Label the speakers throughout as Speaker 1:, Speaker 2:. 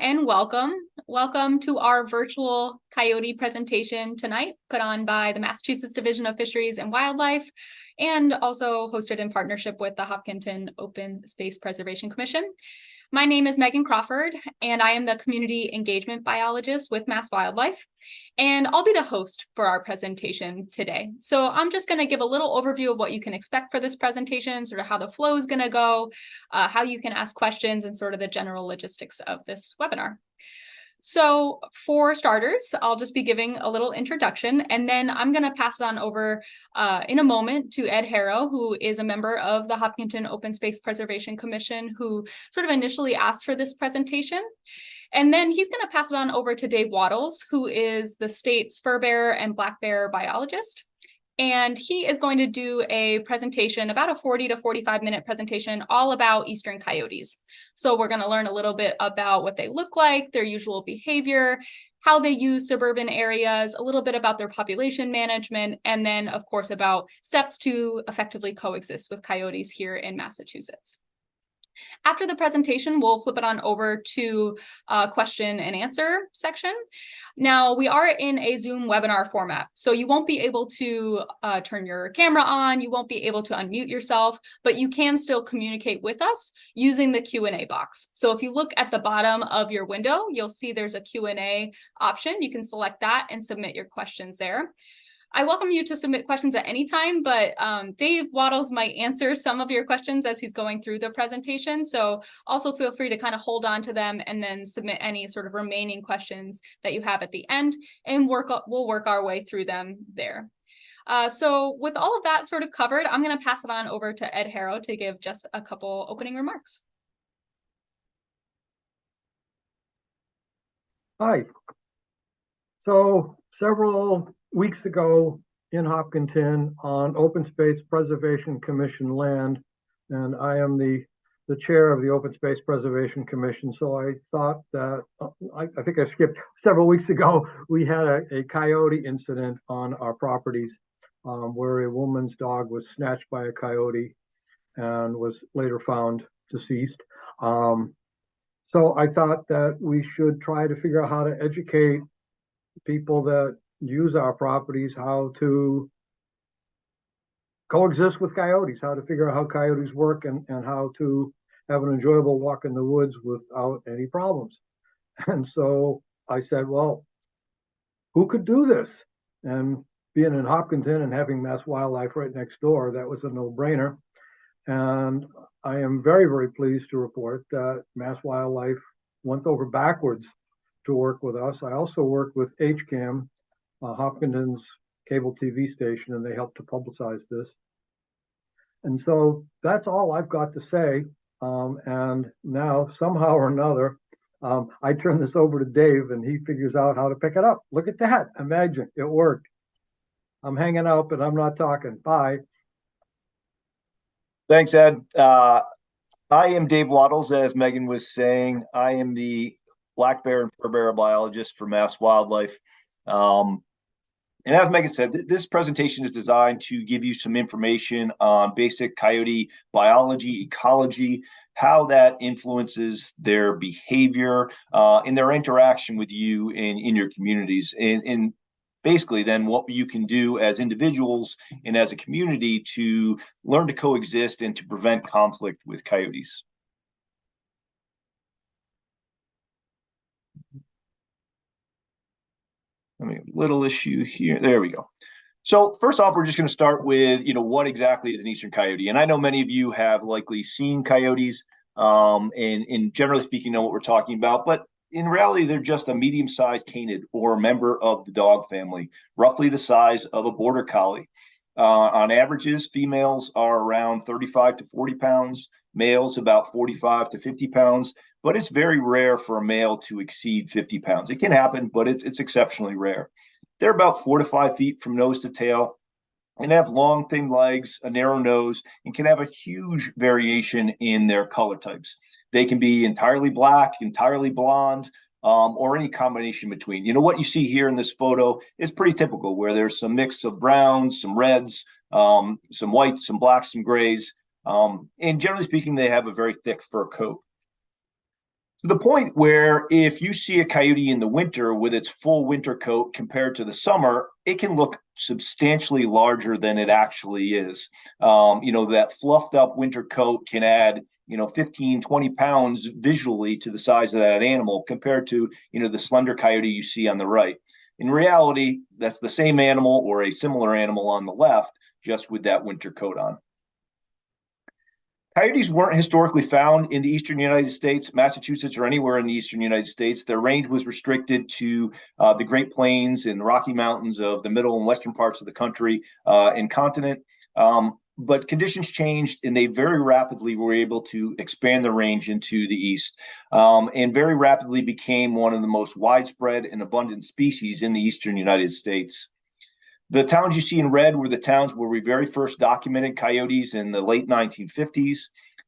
Speaker 1: and welcome. Welcome to our virtual coyote presentation tonight, put on by the Massachusetts Division of Fisheries and Wildlife, and also hosted in partnership with the Hopkinton Open Space Preservation Commission. My name is Megan Crawford, and I am the Community Engagement Biologist with Mass Wildlife, and I'll be the host for our presentation today. So I'm just going to give a little overview of what you can expect for this presentation, sort of how the flow is going to go, how you can ask questions, and sort of the general logistics of this webinar. So for starters, I'll just be giving a little introduction, and then I'm going to pass it on over in a moment to Ed Harrow, who is a member of the Hopkinton Open Space Preservation Commission, who sort of initially asked for this presentation. And then he's going to pass it on over to Dave Wattles, who is the state's fur bearer and black bear biologist. And he is going to do a presentation, about a 40 to 45-minute presentation, all about eastern coyotes. So we're going to learn a little bit about what they look like, their usual behavior, how they use suburban areas, a little bit about their population management, and then, of course, about steps to effectively coexist with coyotes here in Massachusetts. After the presentation, we'll flip it on over to a question and answer section. Now, we are in a Zoom webinar format, so you won't be able to turn your camera on, you won't be able to unmute yourself, but you can still communicate with us using the Q&A box. So if you look at the bottom of your window, you'll see there's a Q&A option. You can select that and submit your questions there. I welcome you to submit questions at any time, but Dave Wattles might answer some of your questions as he's going through the presentation. So also feel free to kind of hold on to them and then submit any sort of remaining questions that you have at the end, and we'll work our way through them there. So with all of that sort of covered, I'm going to pass it on over to Ed Harrow to give just a couple opening remarks.
Speaker 2: Hi. So several weeks ago in Hopkinton on Open Space Preservation Commission land, and I am the chair of the Open Space Preservation Commission. So I thought that, I think I skipped several weeks ago, we had a coyote incident on our properties where a woman's dog was snatched by a coyote and was later found deceased. So I thought that we should try to figure out how to educate people that use our properties how to coexist with coyotes, how to figure out how coyotes work, and how to have an enjoyable walk in the woods without any problems. And so I said, well, who could do this? And being in Hopkinton and having Mass Wildlife right next door, that was a no-brainer. And I am very, very pleased to report that Mass Wildlife went over backwards to work with us. I also worked with HCAM, Hopkinton's cable TV station, and they helped to publicize this. And so that's all I've got to say. And now, somehow or another, I turn this over to Dave, and he figures out how to pick it up. Look at that. Imagine, it worked. I'm hanging out, but I'm not talking. Bye.
Speaker 3: Thanks, Ed. I am Dave Wattles, as Megan was saying. I am the black bear and fur bearer biologist for Mass Wildlife. And as Megan said, this presentation is designed to give you some information on basic coyote biology, ecology, how that influences their behavior, and their interaction with you in your communities. And basically then what you can do as individuals and as a community to learn to coexist and to prevent conflict with coyotes. I mean, little issue here. There we go. So first off, we're just going to start with, what exactly is an eastern coyote? And I know many of you have likely seen coyotes, and generally speaking, know what we're talking about. But in reality, they're just a medium-sized canid, or a member of the dog family, roughly the size of a border collie. On averages, females are around 35 to 40 pounds, males about 45 to 50 pounds, but it's very rare for a male to exceed 50 pounds. It can happen, but it's exceptionally rare. They're about 4 to 5 feet from nose to tail and have long, thin legs, a narrow nose, and can have a huge variation in their color types. They can be entirely black, entirely blonde, or any combination between. What you see here in this photo is pretty typical, where there's some mix of browns, some reds, some whites, some blacks, some grays. And generally speaking, they have a very thick fur coat. to the point where if you see a coyote in the winter with its full winter coat compared to the summer, it can look substantially larger than it actually is. That fluffed up winter coat can add 15, 20 pounds visually to the size of that animal compared to, the slender coyote you see on the right. In reality, that's the same animal or a similar animal on the left, just with that winter coat on. Coyotes weren't historically found in the eastern United States, Massachusetts, or anywhere in the eastern United States. Their range was restricted to the Great Plains and the Rocky Mountains of the middle and western parts of the country and continent. But conditions changed, and they very rapidly were able to expand the range into the east, and very rapidly became one of the most widespread and abundant species in the eastern United States. The towns you see in red were the towns where we very first documented coyotes in the late 1950s.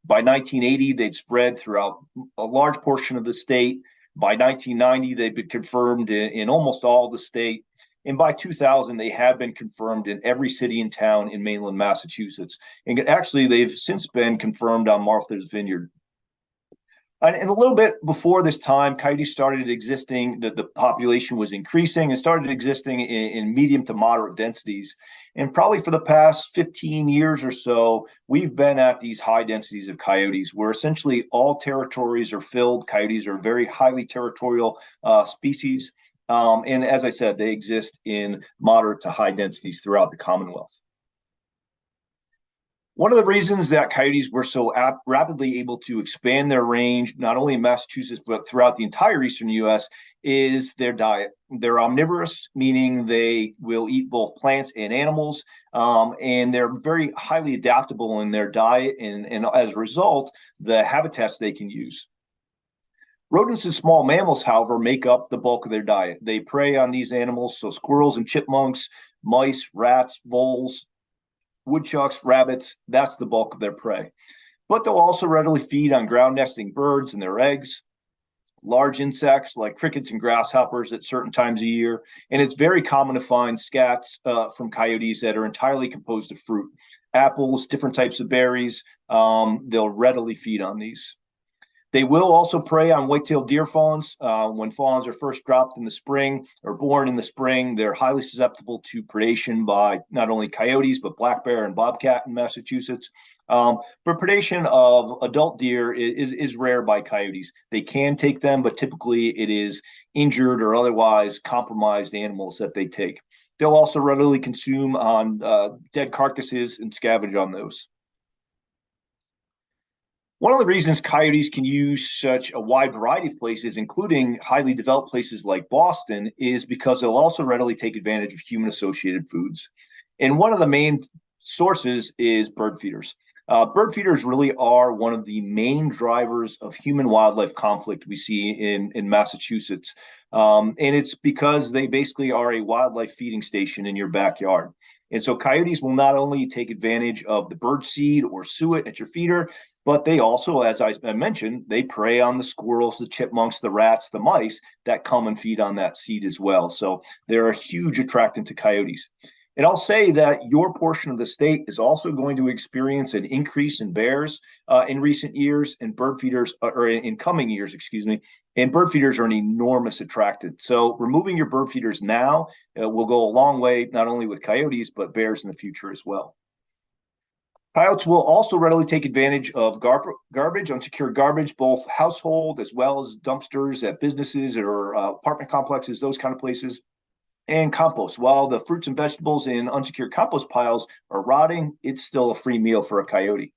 Speaker 3: By 1980, they'd spread throughout a large portion of the state. By 1990, they'd been confirmed in almost all of the state. And by 2000, they had been confirmed in every city and town in mainland Massachusetts. And actually, they've since been confirmed on Martha's Vineyard. And a little bit before this time, coyotes started existing, the population was increasing and started existing in medium to moderate densities. And probably for the past 15 years or so, we've been at these high densities of coyotes where essentially all territories are filled. Coyotes are very highly territorial species. And as I said, they exist in moderate to high densities throughout the Commonwealth. One of the reasons that coyotes were so rapidly able to expand their range, not only in Massachusetts, but throughout the entire eastern U.S., is their diet. They're omnivorous, meaning they will eat both plants and animals, and they're very highly adaptable in their diet, and as a result, the habitats they can use. Rodents and small mammals, however, make up the bulk of their diet. They prey on these animals, so squirrels and chipmunks, mice, rats, voles, woodchucks, rabbits, that's the bulk of their prey. But they'll also readily feed on ground nesting birds and their eggs, large insects like crickets and grasshoppers at certain times of year. And it's very common to find scats from coyotes that are entirely composed of fruit, apples, different types of berries. They'll readily feed on these. They will also prey on white-tailed deer fawns. When fawns are first dropped in the spring or born in the spring, they're highly susceptible to predation by not only coyotes, but black bear and bobcat in Massachusetts. But predation of adult deer is rare by coyotes. They can take them, but typically it is injured or otherwise compromised animals that they take. They'll also readily consume on dead carcasses and scavenge on those. One of the reasons coyotes can use such a wide variety of places, including highly developed places like Boston, is because they'll also readily take advantage of human-associated foods. And one of the main sources is bird feeders. Bird feeders really are one of the main drivers of human-wildlife conflict we see in Massachusetts. And it's because they basically are a wildlife feeding station in your backyard. And so coyotes will not only take advantage of the bird seed or suet at your feeder, but they also, as I mentioned, they prey on the squirrels, the chipmunks, the rats, the mice that come and feed on that seed as well. So they're a huge attractant to coyotes. And I'll say that your portion of the state is also going to experience an increase in bears in recent years, and bird feeders, or in coming years, excuse me, and bird feeders are an enormous attractant. So removing your bird feeders now will go a long way, not only with coyotes, but bears in the future as well. Coyotes will also readily take advantage of garbage, unsecured garbage, both household as well as dumpsters at businesses or apartment complexes, those kind of places, and compost. While the fruits and vegetables in unsecured compost piles are rotting, it's still a free meal for a coyote.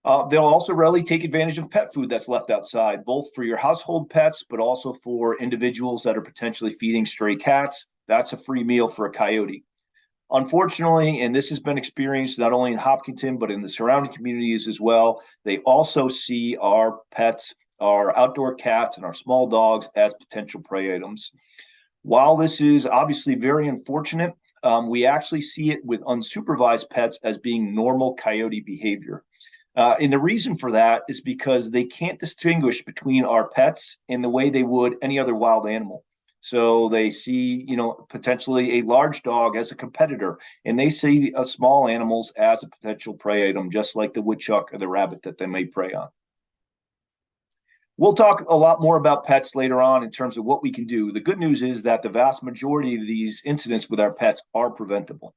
Speaker 3: They'll also readily take advantage of pet food that's left outside, both for your household pets, but also for individuals that are potentially feeding stray cats. That's a free meal for a coyote. Unfortunately, and this has been experienced not only in Hopkinton, but in the surrounding communities as well, they also see our pets, our outdoor cats, and our small dogs as potential prey items. While this is obviously very unfortunate, we actually see it with unsupervised pets as being normal coyote behavior. And the reason for that is because they can't distinguish between our pets in the way they would any other wild animal. So they see, potentially a large dog as a competitor, and they see small animals as a potential prey item, just like the woodchuck or the rabbit that they may prey on. We'll talk a lot more about pets later on in terms of what we can do. The good news is that the vast majority of these incidents with our pets are preventable.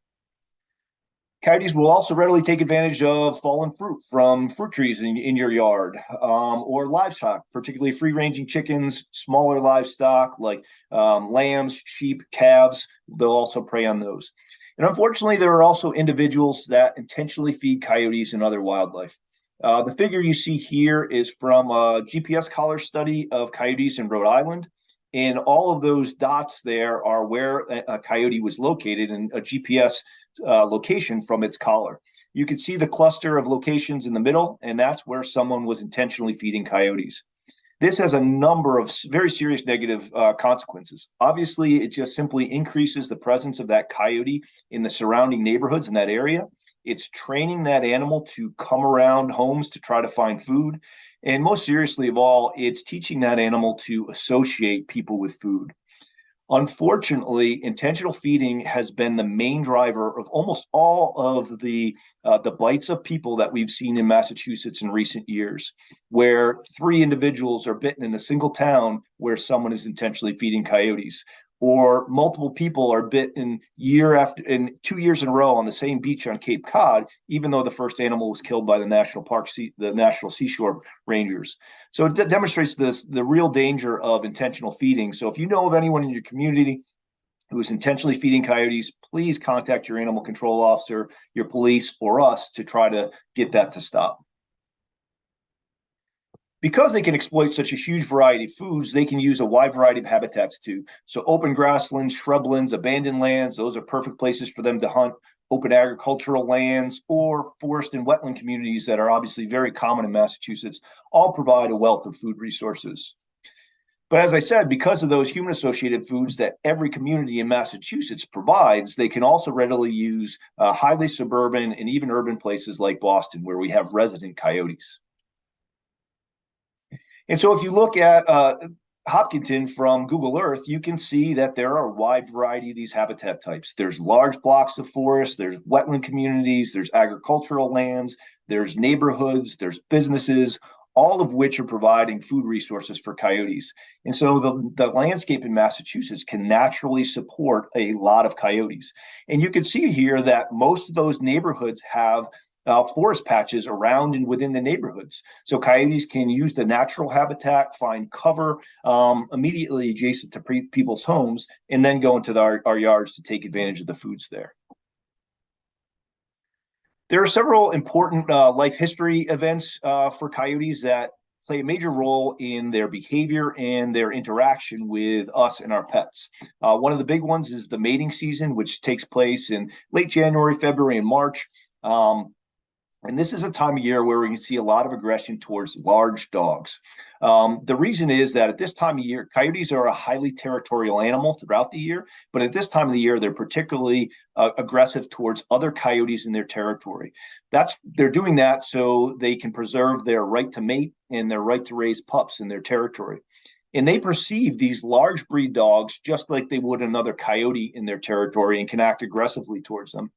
Speaker 3: Coyotes will also readily take advantage of fallen fruit from fruit trees in your yard, or livestock, particularly free-ranging chickens, smaller livestock like lambs, sheep, calves. They'll also prey on those. And unfortunately, there are also individuals that intentionally feed coyotes and other wildlife. The figure you see here is from a GPS collar study of coyotes in Rhode Island. And all of those dots there are where a coyote was located in a GPS location from its collar. You can see the cluster of locations in the middle, and that's where someone was intentionally feeding coyotes. This has a number of very serious negative consequences. Obviously, it just simply increases the presence of that coyote in the surrounding neighborhoods in that area. It's training that animal to come around homes to try to find food. And most seriously of all, it's teaching that animal to associate people with food. Unfortunately, intentional feeding has been the main driver of almost all of the bites of people that we've seen in Massachusetts in recent years, where 3 individuals are bitten in a single town where someone is intentionally feeding coyotes, or multiple people are bitten year after in 2 years in a row on the same beach on Cape Cod, even though the first animal was killed by the National Seashore Rangers. So it demonstrates the real danger of intentional feeding. So if you know of anyone in your community who is intentionally feeding coyotes, please contact your animal control officer, your police, or us to try to get that to stop. Because they can exploit such a huge variety of foods, they can use a wide variety of habitats too. So open grasslands, shrublands, abandoned lands, those are perfect places for them to hunt. Open agricultural lands or forest and wetland communities that are obviously very common in Massachusetts all provide a wealth of food resources. But as I said, because of those human-associated foods that every community in Massachusetts provides, they can also readily use highly suburban and even urban places like Boston, where we have resident coyotes. And so if you look at Hopkinton from Google Earth, you can see that there are a wide variety of these habitat types. There's large blocks of forest, there's wetland communities, there's agricultural lands, there's neighborhoods, there's businesses, all of which are providing food resources for coyotes. And so the landscape in Massachusetts can naturally support a lot of coyotes. And you can see here that most of those neighborhoods have forest patches around and within the neighborhoods. So coyotes can use the natural habitat, find cover immediately adjacent to people's homes, and then go into our yards to take advantage of the foods there. There are several important life history events for coyotes that play a major role in their behavior and their interaction with us and our pets. One of the big ones is the mating season, which takes place in late January, February, and March. And this is a time of year where we can see a lot of aggression towards large dogs. The reason is that at this time of year, coyotes are a highly territorial animal throughout the year, but at this time of the year, they're particularly aggressive towards other coyotes in their territory. They're doing that so they can preserve their right to mate and their right to raise pups in their territory. And they perceive these large breed dogs just like they would another coyote in their territory and can act aggressively towards them.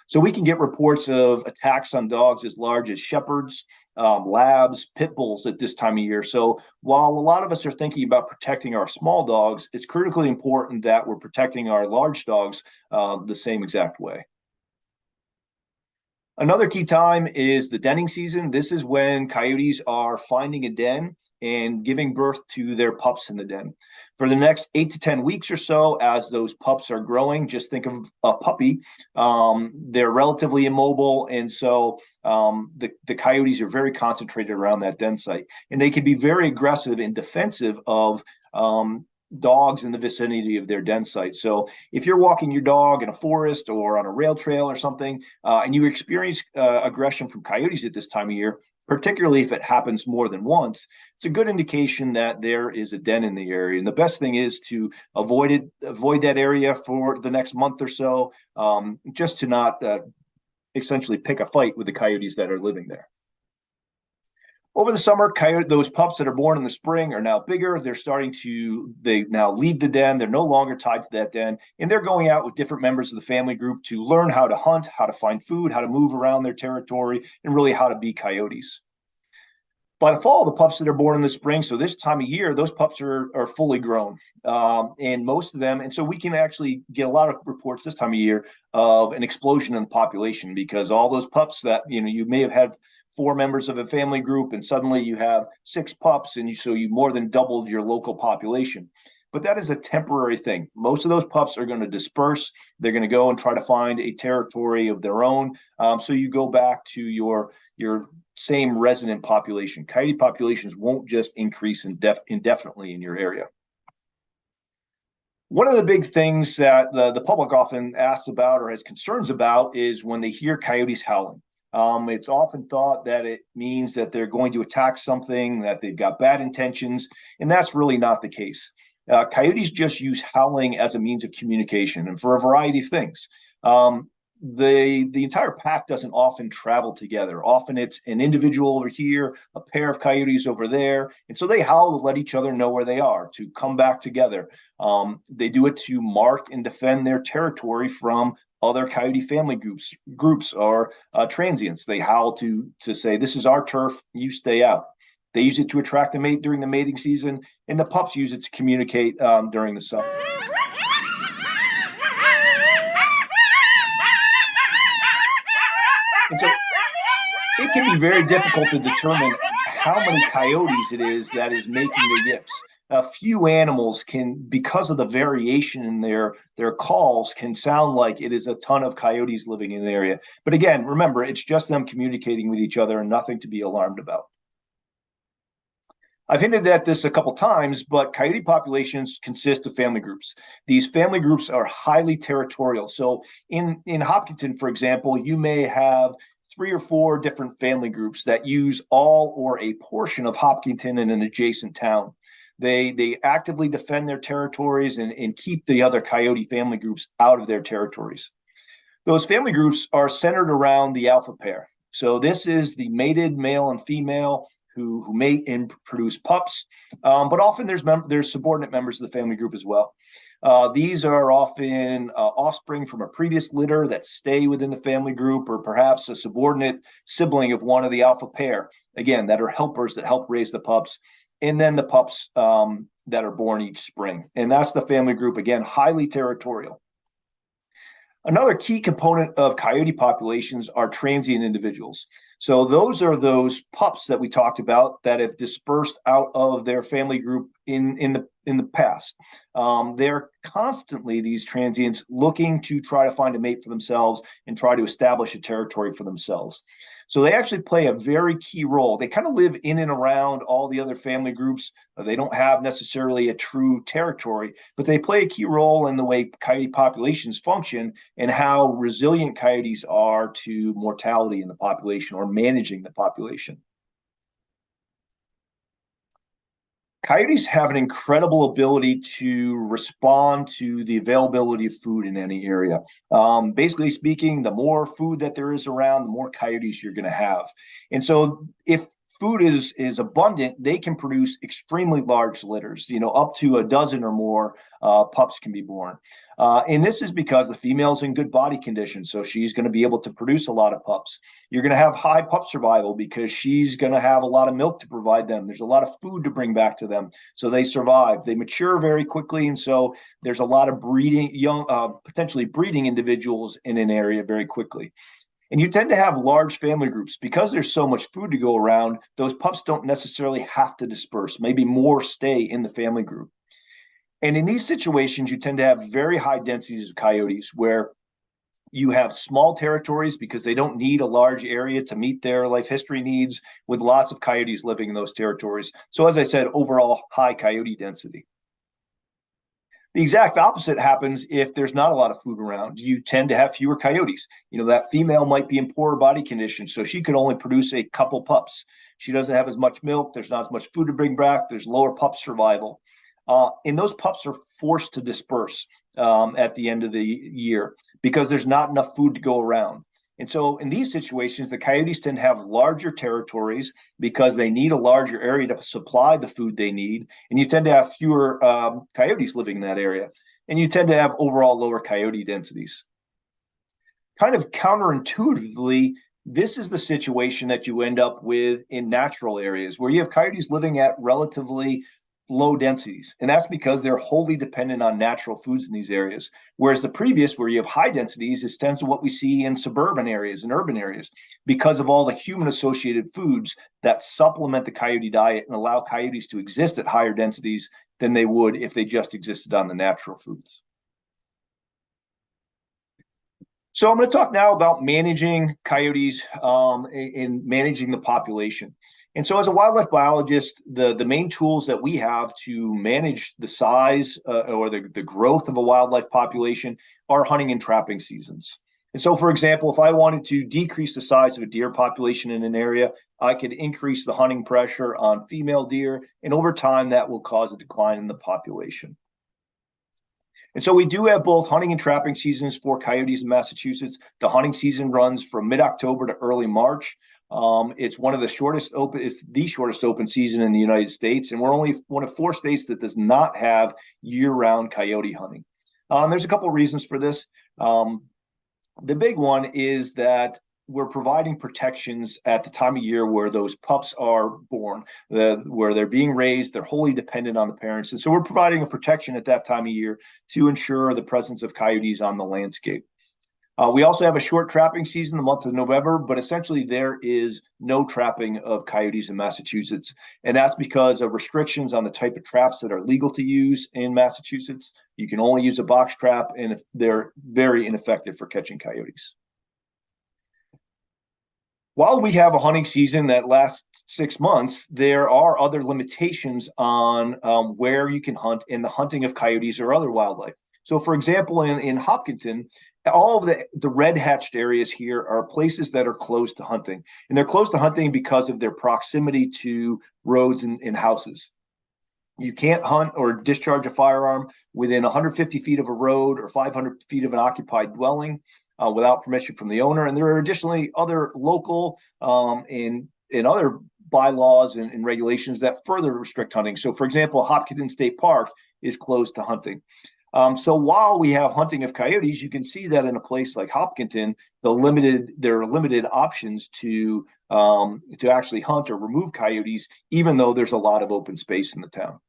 Speaker 3: So we can get reports of attacks on dogs as large as shepherds, labs, pit bulls at this time of year. So while a lot of us are thinking about protecting our small dogs, it's critically important that we're protecting our large dogs the same exact way. Another key time is the denning season. This is when coyotes are finding a den and giving birth to their pups in the den. For the next 8 to 10 weeks or so, as those pups are growing, just think of a puppy. They're relatively immobile, and so the coyotes are very concentrated around that den site. And they can be very aggressive and defensive of dogs in the vicinity of their den site. So if you're walking your dog in a forest or on a rail trail or something, and you experience aggression from coyotes at this time of year, particularly if it happens more than once, it's a good indication that there is a den in the area. And the best thing is to avoid that area for the next month or so, just to not essentially pick a fight with the coyotes that are living there. Over the summer, those pups that are born in the spring are now bigger. They now leave the den. They're no longer tied to that den. And they're going out with different members of the family group to learn how to hunt, how to find food, how to move around their territory, and really how to be coyotes. By the fall, the pups that are born in the spring, so this time of year, those pups are fully grown, and most of them, and so we can actually get a lot of reports this time of year of an explosion in the population, because all those pups that you may have had 4 members of a family group, and suddenly you have 6 pups, and so you more than doubled your local population. But that is a temporary thing. Most of those pups are going to disperse. They're going to go and try to find a territory of their own. So you go back to your same resident population. Coyote populations won't just increase indefinitely in your area. One of the big things that the public often asks about or has concerns about is when they hear coyotes howling. It's often thought that it means that they're going to attack something, that they've got bad intentions, and that's really not the case. Coyotes just use howling as a means of communication, and for a variety of things. The entire pack doesn't often travel together. Often it's an individual over here, a pair of coyotes over there, and so they howl to let each other know where they are, to come back together. They do it to mark and defend their territory from other coyote family groups or transients. They howl to say, "This is our turf, you stay out." They use it to attract a mate during the mating season, and the pups use it to communicate during the summer. And so it can be very difficult to determine how many coyotes it is that is making the yips. A few animals can, because of the variation in their calls, can sound like it is a ton of coyotes living in the area. But again, remember, it's just them communicating with each other and nothing to be alarmed about. I've hinted at this a couple times, but coyote populations consist of family groups. These family groups are highly territorial. So in Hopkinton, for example, you may have 3 or 4 different family groups that use all or a portion of Hopkinton and an adjacent town. They actively defend their territories and keep the other coyote family groups out of their territories. Those family groups are centered around the alpha pair. So this is the mated male and female who mate and produce pups, but often there's subordinate members of the family group as well. These are often offspring from a previous litter that stay within the family group, or perhaps a subordinate sibling of one of the alpha pair, again, that are helpers that help raise the pups, and then the pups that are born each spring. And that's the family group, again, highly territorial. Another key component of coyote populations are transient individuals. So those are those pups that we talked about that have dispersed out of their family group in the past. They're constantly, these transients, looking to try to find a mate for themselves and try to establish a territory for themselves. So they actually play a very key role. They kind of live in and around all the other family groups. They don't have necessarily a true territory, but they play a key role in the way coyote populations function and how resilient coyotes are to mortality in the population or managing the population. Coyotes have an incredible ability to respond to the availability of food in any area. Basically speaking, the more food that there is around, the more coyotes you're going to have. And so if food is abundant, they can produce extremely large litters, up to a dozen or more pups can be born. And this is because the female's in good body condition, so she's going to be able to produce a lot of pups. You're going to have high pup survival because she's going to have a lot of milk to provide them. There's a lot of food to bring back to them, so they survive. They mature very quickly, and so there's a lot of potentially breeding individuals in an area very quickly. And you tend to have large family groups because there's so much food to go around. Those pups don't necessarily have to disperse. Maybe more stay in the family group. And in these situations, you tend to have very high densities of coyotes where you have small territories because they don't need a large area to meet their life history needs, with lots of coyotes living in those territories. So as I said, overall high coyote density. The exact opposite happens if there's not a lot of food around. You tend to have fewer coyotes. That female might be in poor body condition, so she could only produce a couple pups. She doesn't have as much milk. There's not as much food to bring back. There's lower pup survival. And those pups are forced to disperse at the end of the year because there's not enough food to go around. And so in these situations, the coyotes tend to have larger territories because they need a larger area to supply the food they need. And you tend to have fewer coyotes living in that area. And you tend to have overall lower coyote densities. Kind of counterintuitively, This is the situation that you end up with in natural areas where you have coyotes living at relatively low densities. And that's because they're wholly dependent on natural foods in these areas. Whereas the previous, where you have high densities, is tends to what we see in suburban areas and urban areas because of all the human associated foods that supplement the coyote diet and allow coyotes to exist at higher densities than they would if they just existed on the natural foods. So I'm going to talk now about managing coyotes and managing the population. And so as a wildlife biologist, the main tools that we have to manage the size or the growth of a wildlife population are hunting and trapping seasons. And so, for example, if I wanted to decrease the size of a deer population in an area, I could increase the hunting pressure on female deer, and over time that will cause a decline in the population. And so we do have both hunting and trapping seasons for coyotes in Massachusetts. The hunting season runs from mid-October to early March. It's the shortest open season in the United States, and we're only one of 4 states that does not have year-round coyote hunting. There's a couple of reasons for this. The big one is that we're providing protections at the time of year where those pups are born, where they're being raised, they're wholly dependent on the parents. And so we're providing a protection at that time of year to ensure the presence of coyotes on the landscape. We also have a short trapping season, the month of November, but essentially there is no trapping of coyotes in Massachusetts. And that's because of restrictions on the type of traps that are legal to use in Massachusetts. You can only use a box trap, and they're very ineffective for catching coyotes. While we have a hunting season that lasts 6 months, there are other limitations on where you can hunt in the hunting of coyotes or other wildlife. So, for example, in Hopkinton, all of the red hatched areas here are places that are closed to hunting. And they're closed to hunting because of their proximity to roads and houses. You can't hunt or discharge a firearm within 150 feet of a road or 500 feet of an occupied dwelling without permission from the owner. And there are additionally other local and other bylaws and regulations that further restrict hunting. So, for example, Hopkinton State Park is closed to hunting. So while we have hunting of coyotes, you can see that in a place like Hopkinton, there are limited options to actually hunt or remove coyotes, even though there's a lot of open space in the town.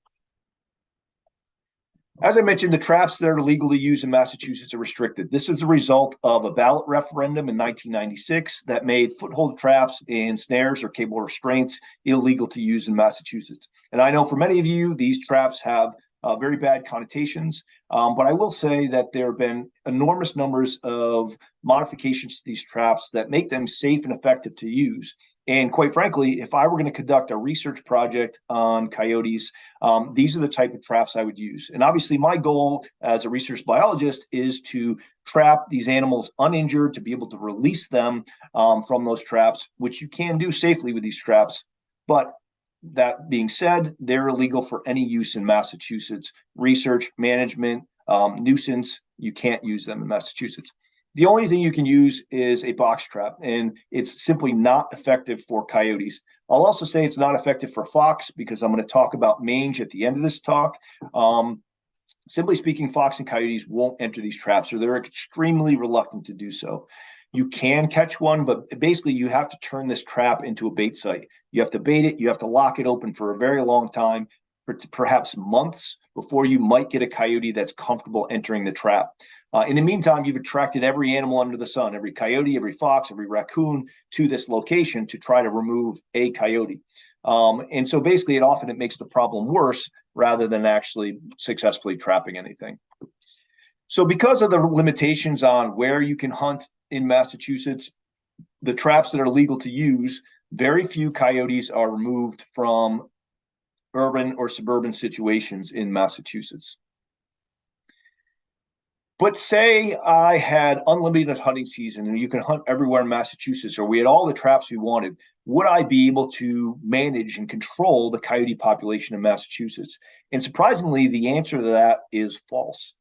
Speaker 3: As I mentioned, the traps that are legal to use in Massachusetts are restricted. This is the result of a ballot referendum in 1996 that made foothold traps and snares or cable restraints illegal to use in Massachusetts. And I know for many of you, these traps have very bad connotations, but I will say that there have been enormous numbers of modifications to these traps that make them safe and effective to use. And quite frankly, if I were going to conduct a research project on coyotes, these are the type of traps I would use. And obviously my goal as a research biologist is to trap these animals uninjured, to be able to release them from those traps, which you can do safely with these traps. But that being said, they're illegal for any use in Massachusetts. Research, management, nuisance, you can't use them in Massachusetts. The only thing you can use is a box trap, and it's simply not effective for coyotes. I'll also say it's not effective for fox because I'm going to talk about mange at the end of this talk. Simply speaking, fox and coyotes won't enter these traps, or they're extremely reluctant to do so. You can catch one, but basically you have to turn this trap into a bait site. You have to bait it, you have to lock it open for a very long time, perhaps months, before you might get a coyote that's comfortable entering the trap. In the meantime, you've attracted every animal under the sun, every coyote, every fox, every raccoon to this location to try to remove a coyote. And so basically it makes the problem worse rather than actually successfully trapping anything. So because of the limitations on where you can hunt in Massachusetts, the traps that are legal to use, very few coyotes are removed from urban or suburban situations in Massachusetts. But say I had unlimited hunting season and you can hunt everywhere in Massachusetts, or we had all the traps we wanted, would I be able to manage and control the coyote population in Massachusetts? And surprisingly, the answer to that is false.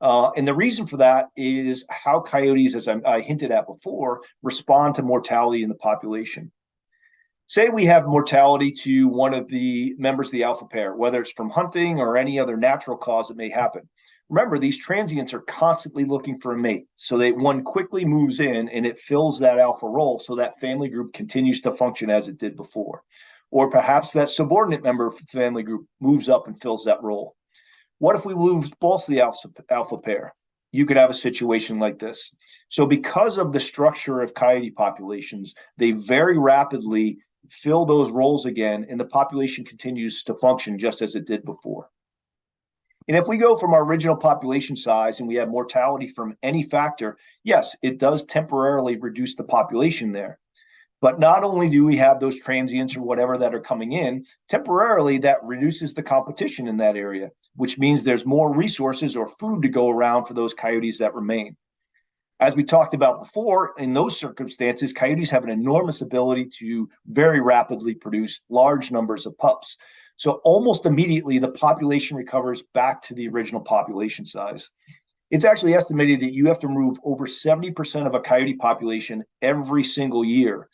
Speaker 3: And the reason for that is how coyotes, as I hinted at before, respond to mortality in the population. Say we have mortality to one of the members of the alpha pair, whether it's from hunting or any other natural cause that may happen. Remember, these transients are constantly looking for a mate. So one quickly moves in and it fills that alpha role so that family group continues to function as it did before. Or perhaps that subordinate member of the family group moves up and fills that role. What if we lose both the alpha pair? You could have a situation like this. So because of the structure of coyote populations, they very rapidly fill those roles again, and the population continues to function just as it did before. And if we go from our original population size and we have mortality from any factor, yes, it does temporarily reduce the population there. But not only do we have those transients or whatever that are coming in, temporarily that reduces the competition in that area, which means there's more resources or food to go around for those coyotes that remain. As we talked about before, in those circumstances, coyotes have an enormous ability to very rapidly produce large numbers of pups. So almost immediately, the population recovers back to the original population size. It's actually estimated that you have to remove over 70% of a coyote population every single year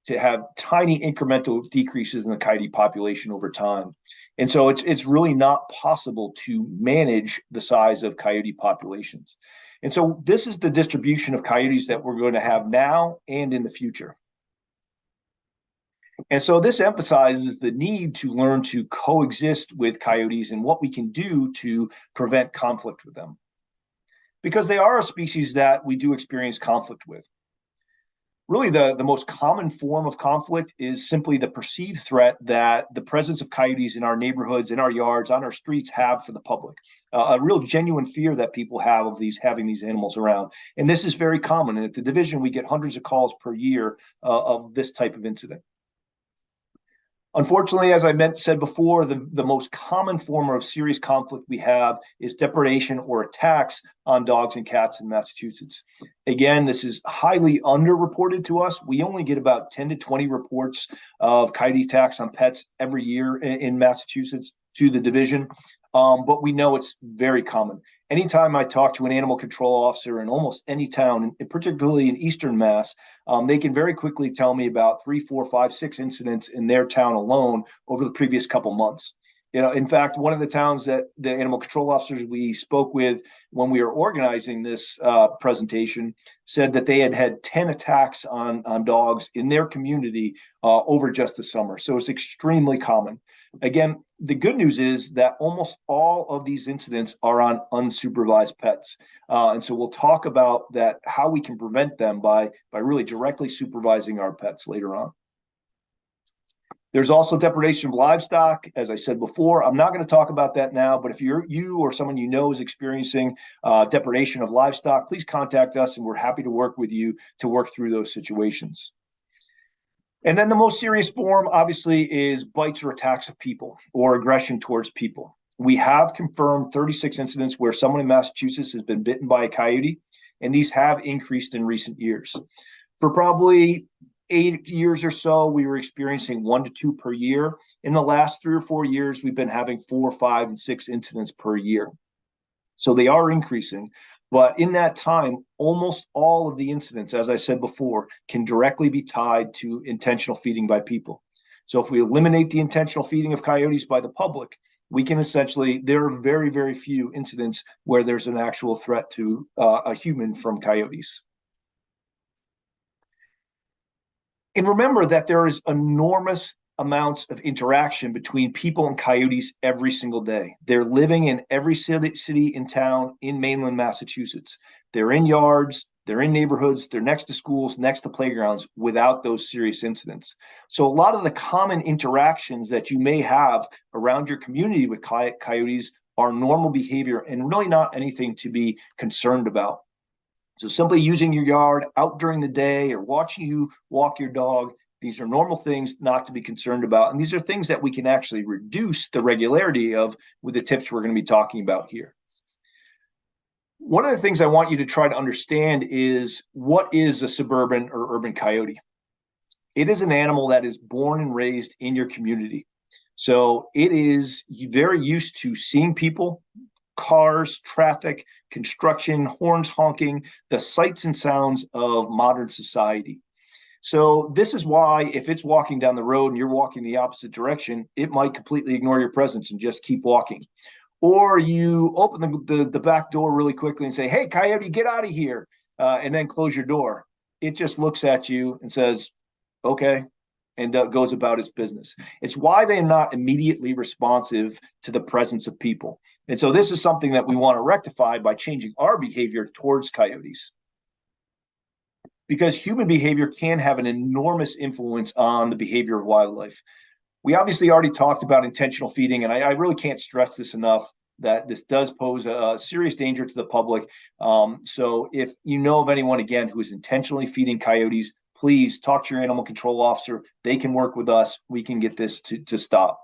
Speaker 3: to have tiny incremental decreases in the coyote population over time. And so it's really not possible to manage the size of coyote populations. And so this is the distribution of coyotes that we're going to have now and in the future. And so this emphasizes the need to learn to coexist with coyotes and what we can do to prevent conflict with them. Because they are a species that we do experience conflict with. Really, the most common form of conflict is simply the perceived threat that the presence of coyotes in our neighborhoods, in our yards, on our streets have for the public. A real genuine fear that people have of having these animals around. And this is very common. And at the division, we get hundreds of calls per year of this type of incident. Unfortunately, as I said before, the most common form of serious conflict we have is depredation or attacks on dogs and cats in Massachusetts. Again, this is highly underreported to us. We only get about 10 to 20 reports of coyote attacks on pets every year in Massachusetts to the division, but we know it's very common. Anytime I talk to an animal control officer in almost any town, and particularly in Eastern Mass, they can very quickly tell me about 3, 4, 5, 6 incidents in their town alone over the previous couple months. In fact, one of the towns that the animal control officers we spoke with when we were organizing this presentation said that they had 10 attacks on dogs in their community over just the summer. So it's extremely common. Again, the good news is that almost all of these incidents are on unsupervised pets. And so we'll talk about that, how we can prevent them by really directly supervising our pets later on. There's also depredation of livestock. As I said before, I'm not going to talk about that now, but if you or someone you know is experiencing depredation of livestock, please contact us and we're happy to work with you to work through those situations. And then the most serious form, obviously, is bites or attacks of people or aggression towards people. We have confirmed 36 incidents where someone in Massachusetts has been bitten by a coyote, and these have increased in recent years. For probably 8 years or so, we were experiencing 1 to 2 per year. In the last 3 or 4 years, we've been having 4, 5, and 6 incidents per year. So they are increasing. But in that time, almost all of the incidents, as I said before, can directly be tied to intentional feeding by people. So if we eliminate the intentional feeding of coyotes by the public, we can essentially, there are very, very few incidents where there's an actual threat to a human from coyotes. And remember that there is enormous amounts of interaction between people and coyotes every single day. They're living in every city and town in mainland Massachusetts. They're in yards, they're in neighborhoods, they're next to schools, next to playgrounds without those serious incidents. So a lot of the common interactions that you may have around your community with coyotes are normal behavior and really not anything to be concerned about. So simply using your yard out during the day or watching you walk your dog, these are normal things not to be concerned about. And these are things that we can actually reduce the regularity of with the tips we're going to be talking about here. One of the things I want you to try to understand is what is a suburban or urban coyote? It is an animal that is born and raised in your community. So it is very used to seeing people, cars, traffic, construction, horns honking, the sights and sounds of modern society. So this is why if it's walking down the road and you're walking the opposite direction, it might completely ignore your presence and just keep walking. Or you open the back door really quickly and say, "Hey, coyote, get out of here," and then close your door. It just looks at you and says, "Okay," and goes about its business. It's why they're not immediately responsive to the presence of people. And so this is something that we want to rectify by changing our behavior towards coyotes. Because human behavior can have an enormous influence on the behavior of wildlife. We obviously already talked about intentional feeding, and I really can't stress this enough, that this does pose a serious danger to the public. So if you know of anyone, again, who is intentionally feeding coyotes, please talk to your animal control officer. They can work with us. We can get this to stop.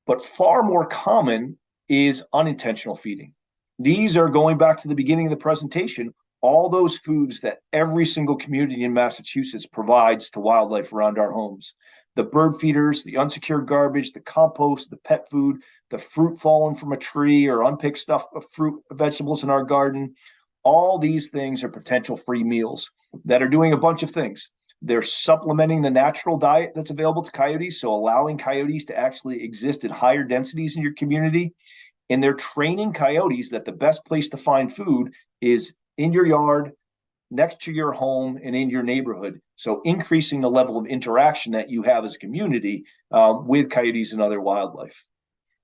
Speaker 3: But far more common is unintentional feeding. These are, going back to the beginning of the presentation, all those foods that every single community in Massachusetts provides to wildlife around our homes. The bird feeders, the unsecured garbage, the compost, the pet food, the fruit fallen from a tree or unpicked stuff of fruit, vegetables in our garden. All these things are potential free meals that are doing a bunch of things. They're supplementing the natural diet that's available to coyotes, so allowing coyotes to actually exist in higher densities in your community. And they're training coyotes that the best place to find food is in your yard, next to your home, and in your neighborhood. So increasing the level of interaction that you have as a community with coyotes and other wildlife.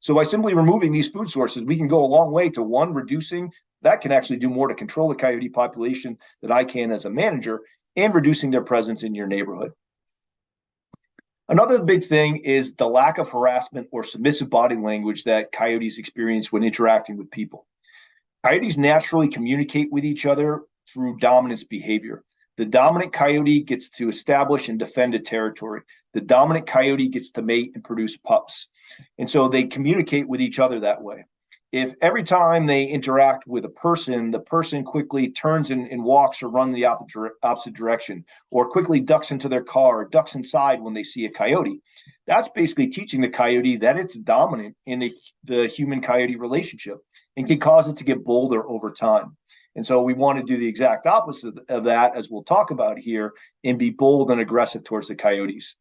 Speaker 3: So by simply removing these food sources, we can go a long way to, one, reducing, that can actually do more to control the coyote population than I can as a manager, and reducing their presence in your neighborhood. Another big thing is the lack of harassment or submissive body language that coyotes experience when interacting with people. Coyotes naturally communicate with each other through dominance behavior. The dominant coyote gets to establish and defend a territory. The dominant coyote gets to mate and produce pups. And so they communicate with each other that way. If every time they interact with a person, the person quickly turns and walks or runs the opposite direction, or quickly ducks into their car, or ducks inside when they see a coyote, that's basically teaching the coyote that it's dominant in the human-coyote relationship and can cause it to get bolder over time. And so we want to do the exact opposite of that, as we'll talk about here, and be bold and aggressive towards the coyotes.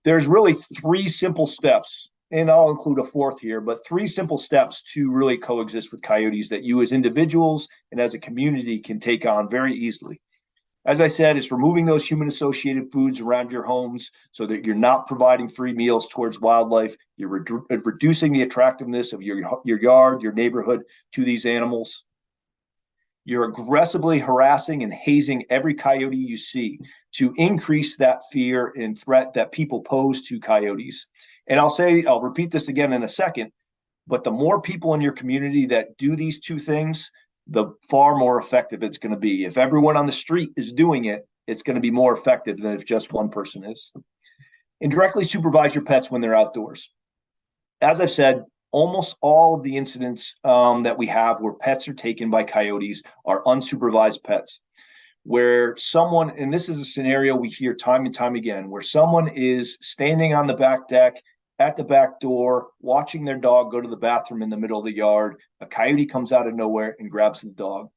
Speaker 3: There's really 3 simple steps, and I'll include a fourth here, but 3 simple steps to really coexist with coyotes that you as individuals and as a community can take on very easily. As I said, it's removing those human-associated foods around your homes so that you're not providing free meals towards wildlife. You're reducing the attractiveness of your yard, your neighborhood to these animals. You're aggressively harassing and hazing every coyote you see to increase that fear and threat that people pose to coyotes. And I'll repeat this again in a second, but the more people in your community that do these 2 things, the far more effective it's going to be. If everyone on the street is doing it, it's going to be more effective than if just one person is. And directly supervise your pets when they're outdoors. As I've said, almost all of the incidents that we have where pets are taken by coyotes are unsupervised pets, where someone, and this is a scenario we hear time and time again, where someone is standing on the back deck at the back door, watching their dog go to the bathroom in the middle of the yard. A coyote comes out of nowhere and grabs the dog.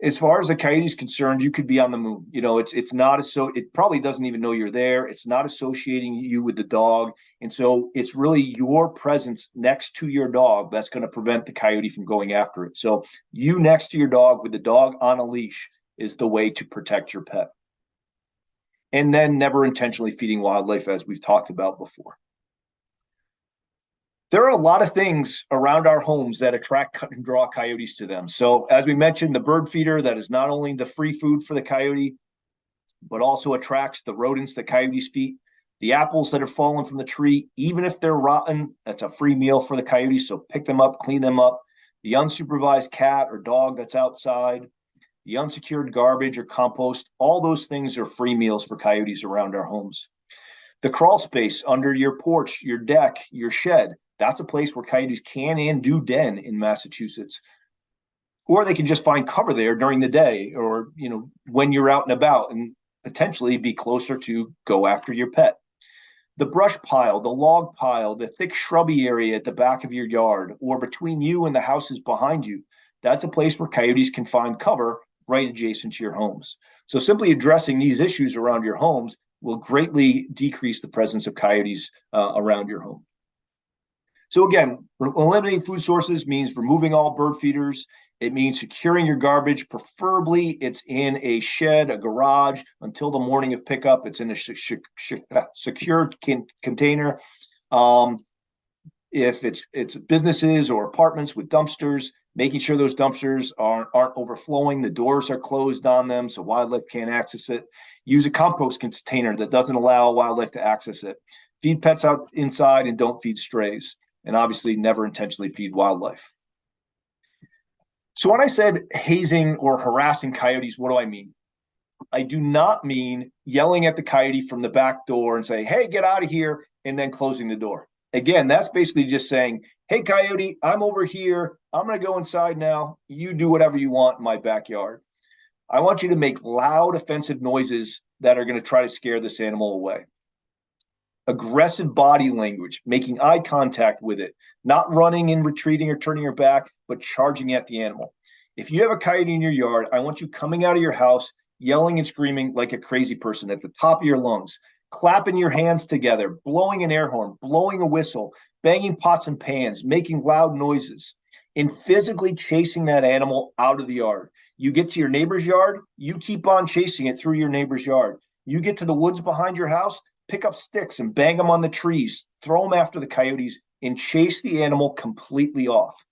Speaker 3: As far as the coyote is concerned, you could be on the moon. You know, it's not it probably doesn't even know you're there. It's not associating you with the dog. And so it's really your presence next to your dog that's going to prevent the coyote from going after it. So you next to your dog with the dog on a leash is the way to protect your pet. And then never intentionally feeding wildlife, as we've talked about before. There are a lot of things around our homes that attract and draw coyotes to them. So as we mentioned, the bird feeder, that is not only the free food for the coyote, but also attracts the rodents that coyotes feed. The apples that have fallen from the tree, even if they're rotten, that's a free meal for the coyotes. So pick them up, clean them up. The unsupervised cat or dog that's outside, the unsecured garbage or compost, all those things are free meals for coyotes around our homes. The crawl space under your porch, your deck, your shed, that's a place where coyotes can and do den in Massachusetts. Or they can just find cover there during the day, or when you're out and about, and potentially be closer to go after your pet. The brush pile, the log pile, the thick shrubby area at the back of your yard, or between you and the houses behind you, that's a place where coyotes can find cover right adjacent to your homes. So simply addressing these issues around your homes will greatly decrease the presence of coyotes around your home. So again, eliminating food sources means removing all bird feeders. It means securing your garbage. Preferably, it's in a shed, a garage, until the morning of pickup. It's in a secure container. If it's businesses or apartments with dumpsters, making sure those dumpsters aren't overflowing. The doors are closed on them so wildlife can't access it. Use a compost container that doesn't allow wildlife to access it. Feed pets out inside and don't feed strays. And obviously never intentionally feed wildlife. So when I said hazing or harassing coyotes, what do I mean? I do not mean yelling at the coyote from the back door and say, hey, get out of here, and then closing the door. Again, that's basically just saying, hey, coyote, I'm over here. I'm going to go inside now. You do whatever you want in my backyard. I want you to make loud, offensive noises that are going to try to scare this animal away. Aggressive body language, making eye contact with it, not running and retreating or turning your back, but charging at the animal. If you have a coyote in your yard, I want you coming out of your house, yelling and screaming like a crazy person at the top of your lungs, clapping your hands together, blowing an air horn, blowing a whistle, banging pots and pans, making loud noises, and physically chasing that animal out of the yard. You get to your neighbor's yard, you keep on chasing it through your neighbor's yard. You get to the woods behind your house, pick up sticks and bang them on the trees, throw them after the coyotes, and chase the animal completely off.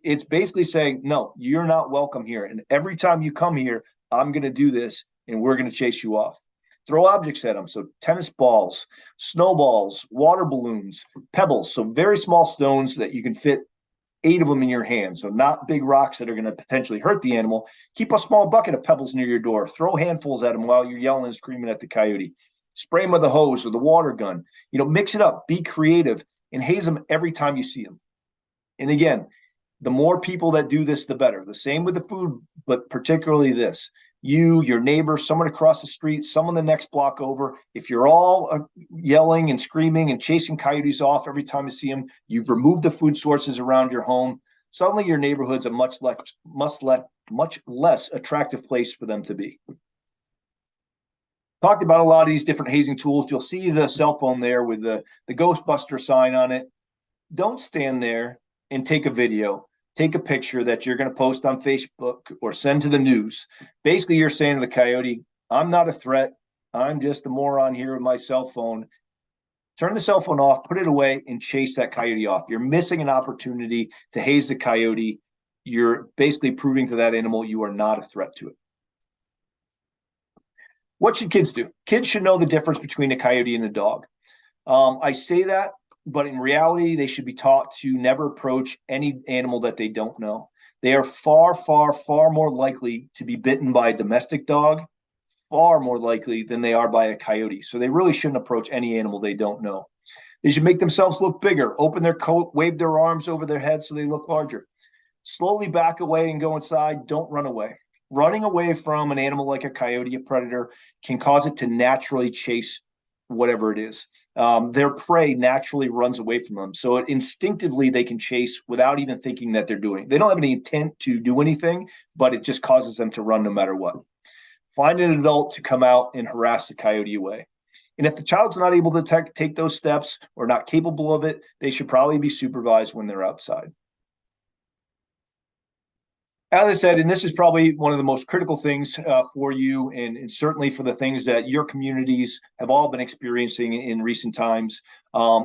Speaker 3: It's basically saying, no, you're not welcome here. And every time you come here, I'm going to do this, and we're going to chase you off. Throw objects at them. So tennis balls, snowballs, water balloons, pebbles. So very small stones that you can fit 8 of them in your hand. So not big rocks that are going to potentially hurt the animal. Keep a small bucket of pebbles near your door. Throw handfuls at them while you're yelling and screaming at the coyote. Spray them with a hose or the water gun. Mix it up. Be creative and haze them every time you see them. And again, the more people that do this, the better. The same with the food, but particularly this. You, your neighbor, someone across the street, someone the next block over. If you're all yelling and screaming and chasing coyotes off every time you see them, you've removed the food sources around your home. Suddenly your neighborhood's a much less attractive place for them to be. Talked about a lot of these different hazing tools. You'll see the cell phone there with the Ghostbuster sign on it. Don't stand there and take a video. Take a picture that you're going to post on Facebook or send to the news. Basically, you're saying to the coyote, I'm not a threat. I'm just a moron here with my cell phone. Turn the cell phone off, put it away, and chase that coyote off. You're missing an opportunity to haze the coyote. You're basically proving to that animal you are not a threat to it. What should kids do? Kids should know the difference between a coyote and a dog. I say that, but in reality, they should be taught to never approach any animal that they don't know. They are far, far, far more likely to be bitten by a domestic dog, far more likely than they are by a coyote. So they really shouldn't approach any animal they don't know. They should make themselves look bigger, open their coat, wave their arms over their head so they look larger. Slowly back away and go inside. Don't run away. Running away from an animal like a coyote, a predator, can cause it to naturally chase whatever it is. Their prey naturally runs away from them. So instinctively they can chase without even thinking that they're doing it. They don't have any intent to do anything, but it just causes them to run no matter what. Find an adult to come out and harass the coyote away. And if the child's not able to take those steps or not capable of it, they should probably be supervised when they're outside. As I said, and this is probably one of the most critical things for you, and certainly for the things that your communities have all been experiencing in recent times,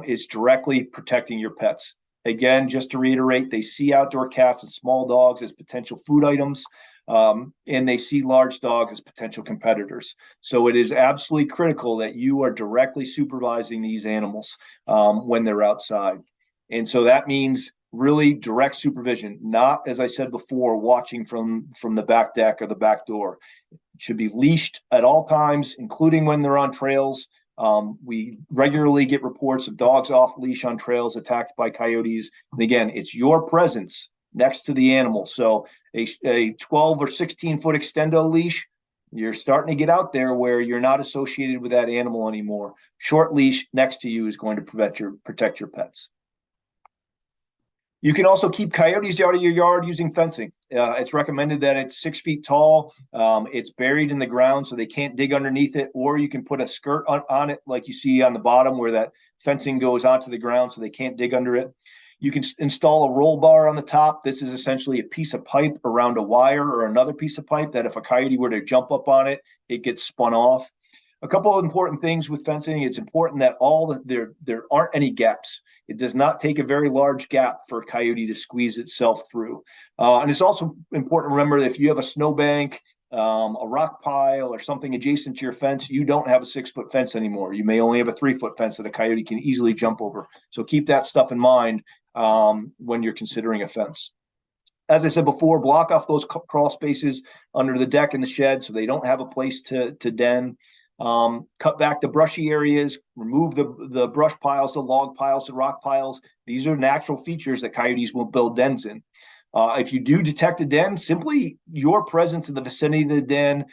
Speaker 3: is directly protecting your pets. Again, just to reiterate, they see outdoor cats and small dogs as potential food items, and they see large dogs as potential competitors. So it is absolutely critical that you are directly supervising these animals when they're outside. And so that means really direct supervision, not, as I said before, watching from the back deck or the back door. It should be leashed at all times, including when they're on trails. We regularly get reports of dogs off leash on trails attacked by coyotes. And again, it's your presence next to the animal. So a 12 or 16 foot extendo leash, you're starting to get out there where you're not associated with that animal anymore. Short leash next to you is going to protect your pets. You can also keep coyotes out of your yard using fencing. It's recommended that it's 6 feet tall. It's buried in the ground so they can't dig underneath it, or you can put a skirt on it like you see on the bottom where that fencing goes onto the ground so they can't dig under it. You can install a roll bar on the top. This is essentially a piece of pipe around a wire or another piece of pipe that if a coyote were to jump up on it, it gets spun off. A couple of important things with fencing. It's important that there aren't any gaps. It does not take a very large gap for a coyote to squeeze itself through. And it's also important to remember that if you have a snowbank, a rock pile or something adjacent to your fence, you don't have a 6-foot fence anymore. You may only have a 3-foot fence that a coyote can easily jump over. So keep that stuff in mind when you're considering a fence. As I said before, block off those crawl spaces under the deck and the shed so they don't have a place to den. Cut back the brushy areas, remove the brush piles, the log piles, the rock piles. These are natural features that coyotes will build dens in. If you do detect a den, simply your presence in the vicinity of the den,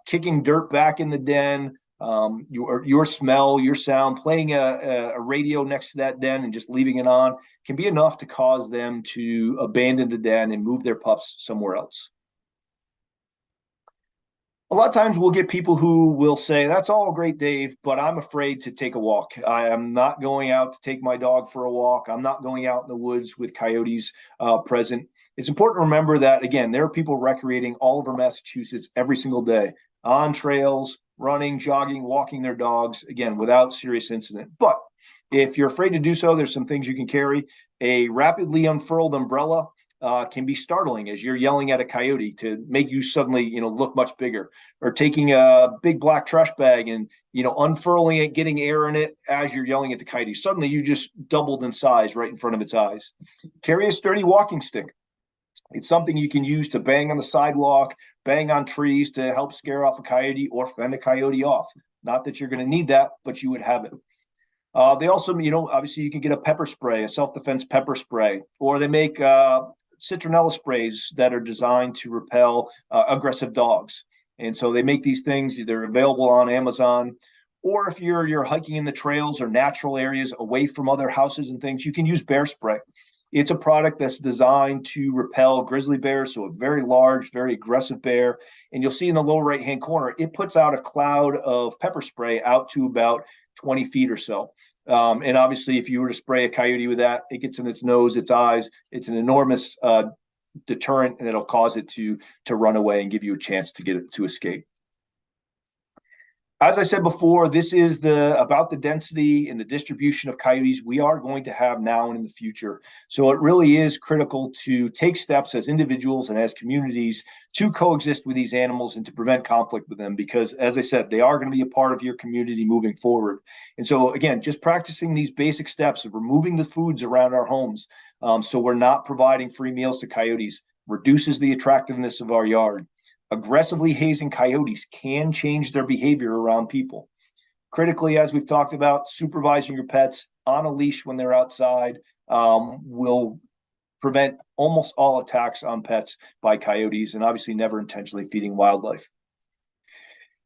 Speaker 3: kicking dirt back in the den, your smell, your sound, playing a radio next to that den and just leaving it on can be enough to cause them to abandon the den and move their pups somewhere else. A lot of times we'll get people who will say, that's all great, Dave, but I'm afraid to take a walk. I am not going out to take my dog for a walk. I'm not going out in the woods with coyotes present. It's important to remember that, again, there are people recreating all over Massachusetts every single day on trails, running, jogging, walking their dogs, again, without serious incident. But if you're afraid to do so, there's some things you can carry. A rapidly unfurled umbrella can be startling as you're yelling at a coyote to make you suddenly, look much bigger, or taking a big black trash bag and, unfurling it, getting air in it as you're yelling at the coyote. Suddenly you just doubled in size right in front of its eyes. Carry a sturdy walking stick. It's something you can use to bang on the sidewalk, bang on trees to help scare off a coyote or fend a coyote off. Not that you're going to need that, but you would have it. They also, obviously you can get a pepper spray, a self-defense pepper spray, or they make citronella sprays that are designed to repel aggressive dogs. And so they make these things, they're available on Amazon, or if you're hiking in the trails or natural areas away from other houses and things, you can use bear spray. It's a product that's designed to repel grizzly bears, so a very large, very aggressive bear. And you'll see in the lower right-hand corner, it puts out a cloud of pepper spray out to about 20 feet or so. And obviously, if you were to spray a coyote with that, it gets in its nose, its eyes. It's an enormous deterrent, and it'll cause it to run away and give you a chance to get it to escape. As I said before, this is about the density and the distribution of coyotes we are going to have now and in the future. So it really is critical to take steps as individuals and as communities to coexist with these animals and to prevent conflict with them, because, as I said, they are going to be a part of your community moving forward. And so, again, just practicing these basic steps of removing the foods around our homes so we're not providing free meals to coyotes reduces the attractiveness of our yard. Aggressively hazing coyotes can change their behavior around people. Critically, as we've talked about, supervising your pets on a leash when they're outside will prevent almost all attacks on pets by coyotes, and obviously never intentionally feeding wildlife.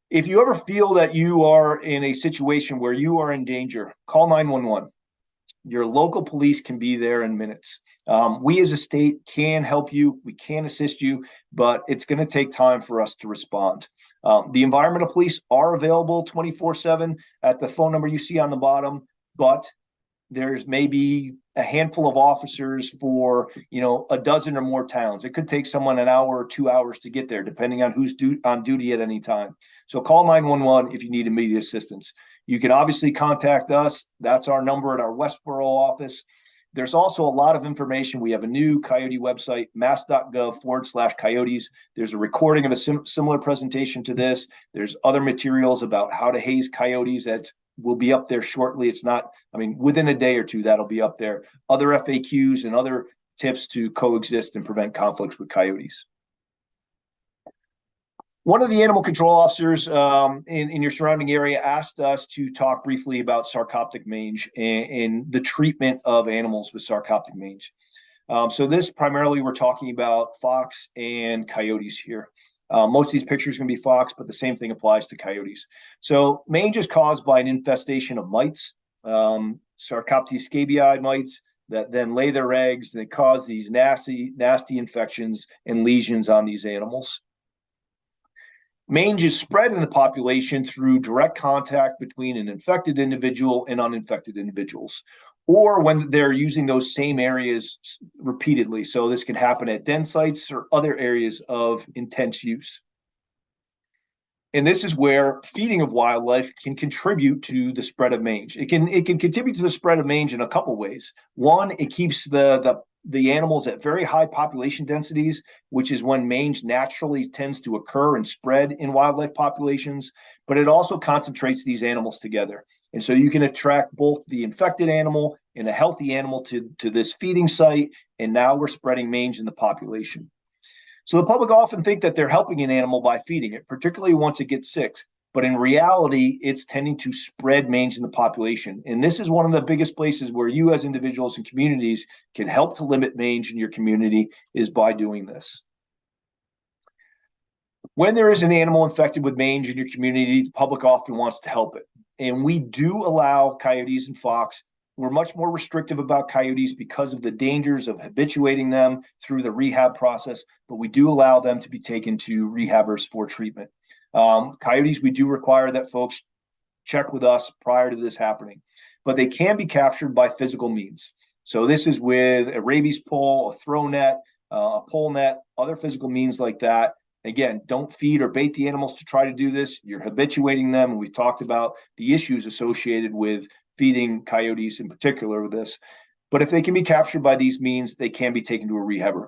Speaker 3: If you ever feel that you are in a situation where you are in danger, call 911. Your local police can be there in minutes. We as a state can help you. We can assist you, but it's going to take time for us to respond. The environmental police are available 24/7 at the phone number you see on the bottom, but there's maybe a handful of officers for, a dozen or more towns. It could take someone an hour or 2 hours to get there, depending on who's on duty at any time. So call 911 if you need immediate assistance. You can obviously contact us. That's our number at our Westboro office. There's also a lot of information. We have a new coyote website, mass.gov/coyotes. There's a recording of a similar presentation to this. There's other materials about how to haze coyotes that will be up there shortly. It's not, within a day or two, that'll be up there. Other FAQs and other tips to coexist and prevent conflicts with coyotes. One of the animal control officers in your surrounding area asked us to talk briefly about sarcoptic mange and the treatment of animals with sarcoptic mange. So this primarily we're talking about fox and coyotes here. Most of these pictures are going to be fox, but the same thing applies to coyotes. So mange is caused by an infestation of mites, Sarcoptes scabiei mites, that then lay their eggs. They cause these nasty infections and lesions on these animals. Mange is spread in the population through direct contact between an infected individual and uninfected individuals, or when they're using those same areas repeatedly. So this can happen at den sites or other areas of intense use. And this is where feeding of wildlife can contribute to the spread of mange. It can contribute to the spread of mange in a couple ways. One, it keeps the animals at very high population densities, which is when mange naturally tends to occur and spread in wildlife populations, but it also concentrates these animals together. And so you can attract both the infected animal and a healthy animal to this feeding site, and now we're spreading mange in the population. So the public often think that they're helping an animal by feeding it, particularly once it gets sick. But in reality, it's tending to spread mange in the population. And this is one of the biggest places where you as individuals and communities can help to limit mange in your community, is by doing this. When there is an animal infected with mange in your community, the public often wants to help it. And we do allow coyotes and fox. We're much more restrictive about coyotes because of the dangers of habituating them through the rehab process, but we do allow them to be taken to rehabbers for treatment. Coyotes, we do require that folks check with us prior to this happening, but they can be captured by physical means. So this is with a rabies pole, a throw net, a pole net, other physical means like that. Again, don't feed or bait the animals to try to do this. You're habituating them. And we've talked about the issues associated with feeding coyotes in particular with this. But if they can be captured by these means, they can be taken to a rehabber.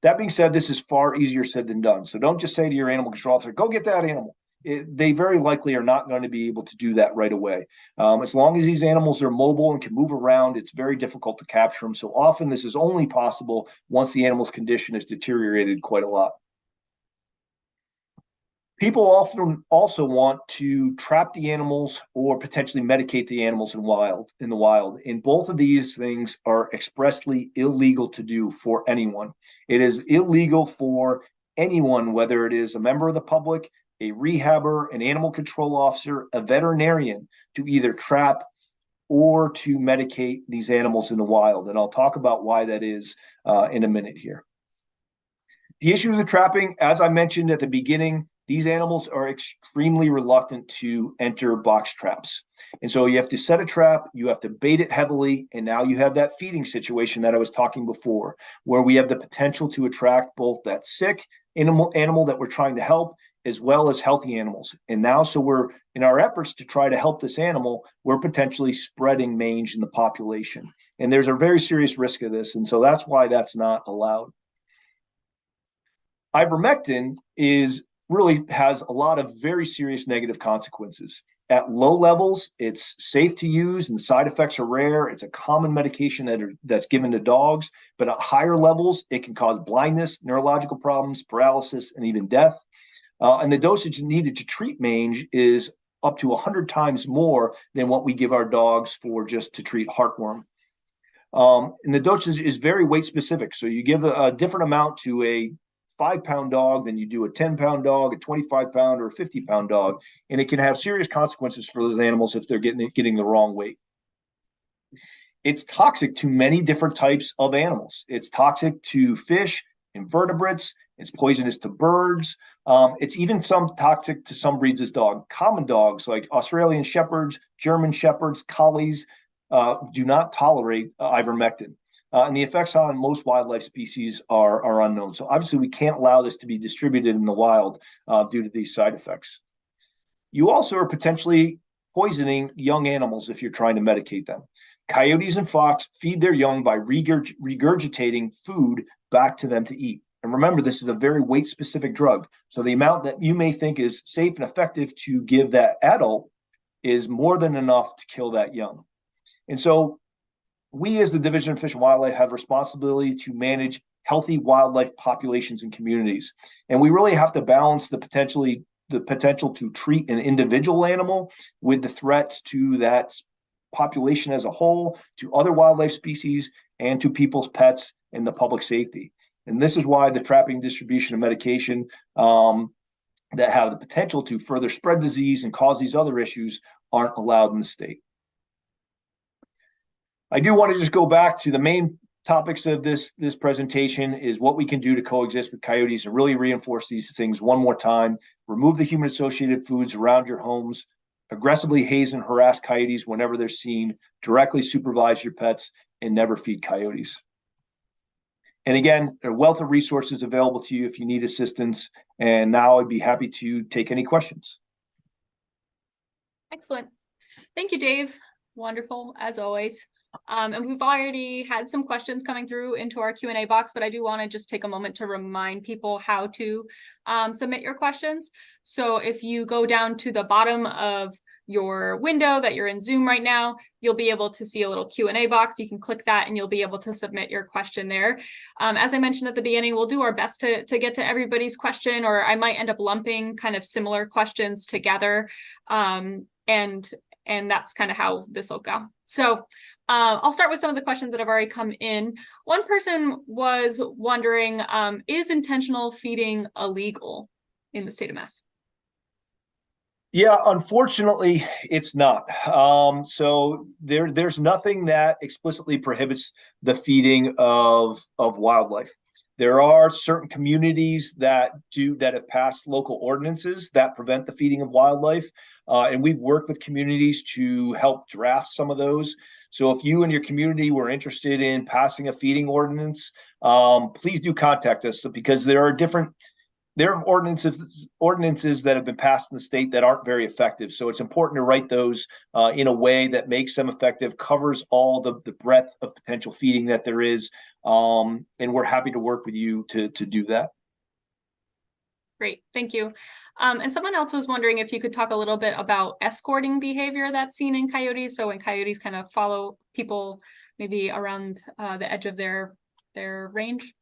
Speaker 3: That being said, this is far easier said than done. So don't just say to your animal control officer, go get that animal. They very likely are not going to be able to do that right away. As long as these animals are mobile and can move around, it's very difficult to capture them. So often this is only possible once the animal's condition has deteriorated quite a lot. People often also want to trap the animals or potentially medicate the animals in the wild. And both of these things are expressly illegal to do for anyone. It is illegal for anyone, whether it is a member of the public, a rehabber, an animal control officer, a veterinarian, to either trap or to medicate these animals in the wild. And I'll talk about why that is in a minute here. The issue of the trapping, as I mentioned at the beginning, these animals are extremely reluctant to enter box traps. And so you have to set a trap, you have to bait it heavily, and now you have that feeding situation that I was talking before, where we have the potential to attract both that sick animal that we're trying to help, as well as healthy animals. And now, so we're in our efforts to try to help this animal, we're potentially spreading mange in the population. And there's a very serious risk of this. And so that's why that's not allowed. Ivermectin really has a lot of very serious negative consequences. At low levels, it's safe to use and the side effects are rare. It's a common medication that's given to dogs, but at higher levels, it can cause blindness, neurological problems, paralysis, and even death. And the dosage needed to treat mange is up to 100 times more than what we give our dogs for just to treat heartworm. And the dosage is very weight specific. So you give a different amount to a 5-pound dog than you do a 10-pound dog, a 25-pound, or a 50-pound dog. And it can have serious consequences for those animals if they're getting the wrong weight. It's toxic to many different types of animals. It's toxic to fish, invertebrates. It's poisonous to birds. It's even toxic to some breeds of dog. Common dogs like Australian Shepherds, German Shepherds, Collies do not tolerate ivermectin. And the effects on most wildlife species are unknown. So obviously we can't allow this to be distributed in the wild due to these side effects. You also are potentially poisoning young animals if you're trying to medicate them. Coyotes and fox feed their young by regurgitating food back to them to eat. And remember, this is a very weight-specific drug. So the amount that you may think is safe and effective to give that adult is more than enough to kill that young. And so we as the Division of Fish and Wildlife have responsibility to manage healthy wildlife populations and communities. And we really have to balance the potential to treat an individual animal with the threats to that population as a whole, to other wildlife species, and to people's pets and the public safety. And this is why the trapping, distribution of medication that have the potential to further spread disease and cause these other issues aren't allowed in the state. I do want to just go back to the main topics of this presentation is what we can do to coexist with coyotes and really reinforce these things one more time. Remove the human-associated foods around your homes. Aggressively haze and harass coyotes whenever they're seen. Directly supervise your pets and never feed coyotes. And again, a wealth of resources available to you if you need assistance. And now I'd be happy to take any questions.
Speaker 1: Excellent. Thank you, Dave. Wonderful, as always. And we've already had some questions coming through into our Q&A box, but I do want to just take a moment to remind people how to submit your questions. So if you go down to the bottom of your window that you're in Zoom right now, you'll be able to see a little Q&A box. You can click that and you'll be able to submit your question there. As I mentioned at the beginning, we'll do our best to get to everybody's question, or I might end up lumping kind of similar questions together. And that's kind of how this will go. So I'll start with some of the questions that have already come in. One person was wondering, is intentional feeding illegal in the state of Mass?
Speaker 3: Yeah, unfortunately, it's not. So there's nothing that explicitly prohibits the feeding of wildlife. There are certain communities that have passed local ordinances that prevent the feeding of wildlife, and we've worked with communities to help draft some of those. So if you and your community were interested in passing a feeding ordinance, please do contact us, because there are ordinances that have been passed in the state that aren't very effective. So it's important to write those in a way that makes them effective, covers all the breadth of potential feeding that there is. And we're happy to work with you to do that.
Speaker 1: Great, thank you. And someone else was wondering if you could talk a little bit about escorting behavior that's seen in coyotes. So when coyotes kind of follow people maybe around the edge of their range.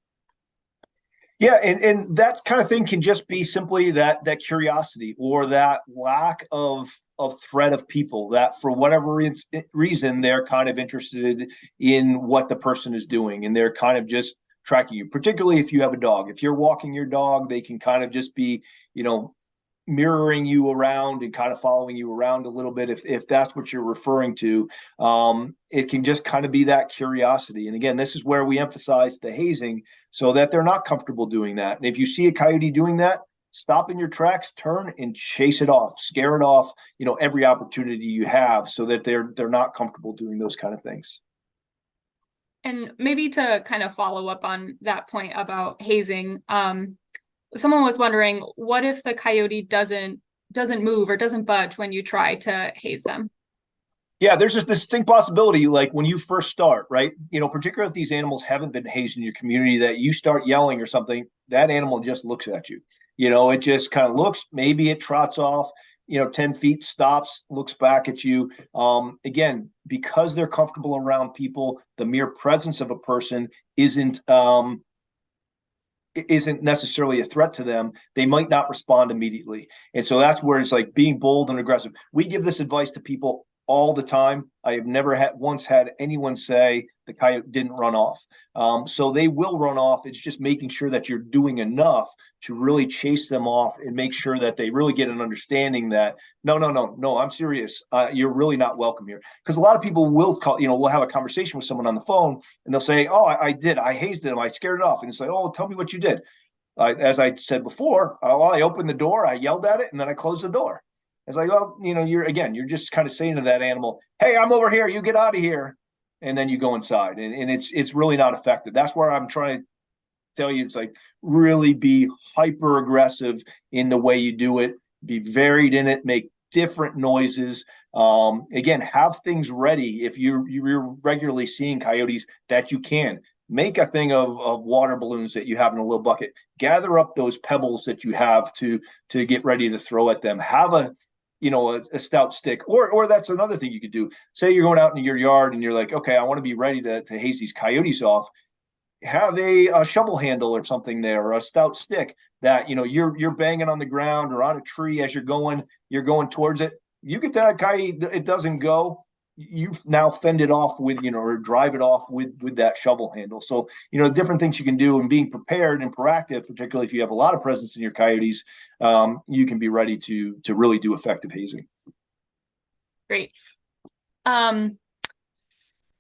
Speaker 3: Yeah, and that kind of thing can just be simply that curiosity or that lack of threat of people, that for whatever reason they're kind of interested in what the person is doing, and they're kind of just tracking you. Particularly if you have a dog. If you're walking your dog, they can kind of just be, mirroring you around and kind of following you around a little bit, if that's what you're referring to. It can just kind of be that curiosity. And again, this is where we emphasize the hazing, so that they're not comfortable doing that. And if you see a coyote doing that, stop in your tracks, turn and chase it off, scare it off, every opportunity you have, so that they're not comfortable doing those kind of things.
Speaker 1: And maybe to kind of follow up on that point about hazing, someone was wondering, what if the coyote doesn't move or doesn't budge when you try to haze them?
Speaker 3: Yeah, there's a distinct possibility, like when you first start, right? Particularly if these animals haven't been hazed in your community, that you start yelling or something, that animal just looks at you. It just kind of looks, maybe it trots off, 10 feet, stops, looks back at you. Again, because they're comfortable around people, the mere presence of a person isn't necessarily a threat to them. They might not respond immediately. And so that's where it's like being bold and aggressive. We give this advice to people all the time. I have never once had anyone say the coyote didn't run off. So they will run off. It's just making sure that you're doing enough to really chase them off and make sure that they really get an understanding that, no, I'm serious. You're really not welcome here. Because a lot of people will call, we'll have a conversation with someone on the phone and they'll say, oh, I did. I hazed it. I scared it off. And it's like, oh, tell me what you did. As I said before, I opened the door, I yelled at it, and then I closed the door. It's like, well, you're just kind of saying to that animal, hey, I'm over here, you get out of here. And then you go inside, and it's really not effective. That's where I'm trying to tell you, it's like really be hyper aggressive in the way you do it, be varied in it, make different noises. Again, have things ready. If you're regularly seeing coyotes, that you can make a thing of water balloons that you have in a little bucket, gather up those pebbles that you have to get ready to throw at them, have a stout stick, or that's another thing you could do. Say you're going out into your yard and you're like, okay, I want to be ready to haze these coyotes off. Have a shovel handle or something there, or a stout stick that you're banging on the ground or on a tree as you're going towards it. You get that coyote, it doesn't go. You've now fend it off with, or drive it off with that shovel handle. So, different things you can do, and being prepared and proactive, particularly if you have a lot of presence in your coyotes, you can be ready to really do effective hazing.
Speaker 1: Great.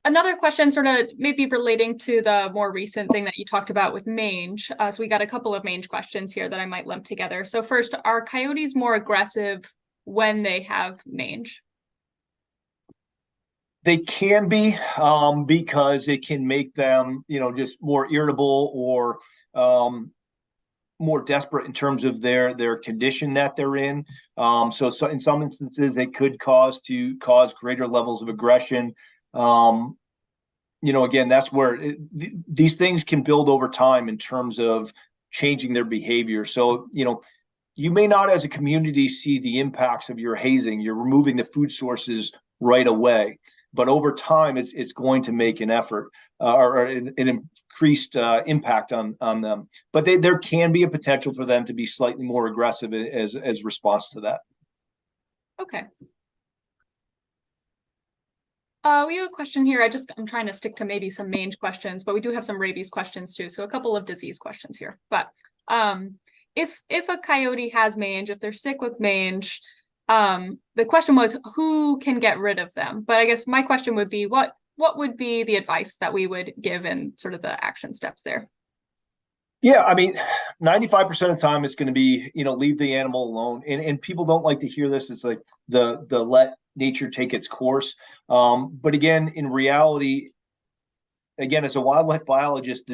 Speaker 1: Another question sort of maybe relating to the more recent thing that you talked about with mange. So we got a couple of mange questions here that I might lump together. So first, are coyotes more aggressive when they have mange?
Speaker 3: They can be, because it can make them, just more irritable or more desperate in terms of their condition that they're in. So in some instances, it could cause greater levels of aggression. Again, that's where these things can build over time in terms of changing their behavior. So, you may not as a community see the impacts of your hazing. You're removing the food sources right away, but over time, it's going to make an effort or an increased impact on them. But there can be a potential for them to be slightly more aggressive as response to that.
Speaker 1: Okay. We have a question here. I'm trying to stick to maybe some mange questions, but we do have some rabies questions too. So a couple of disease questions here. But if a coyote has mange, if they're sick with mange, the question was who can get rid of them? But I guess my question would be what would be the advice that we would give and sort of the action steps there?
Speaker 3: Yeah, I mean, 95% of the time it's going to be, leave the animal alone. And people don't like to hear this. It's like the let nature take its course. But again, in reality, as a wildlife biologist,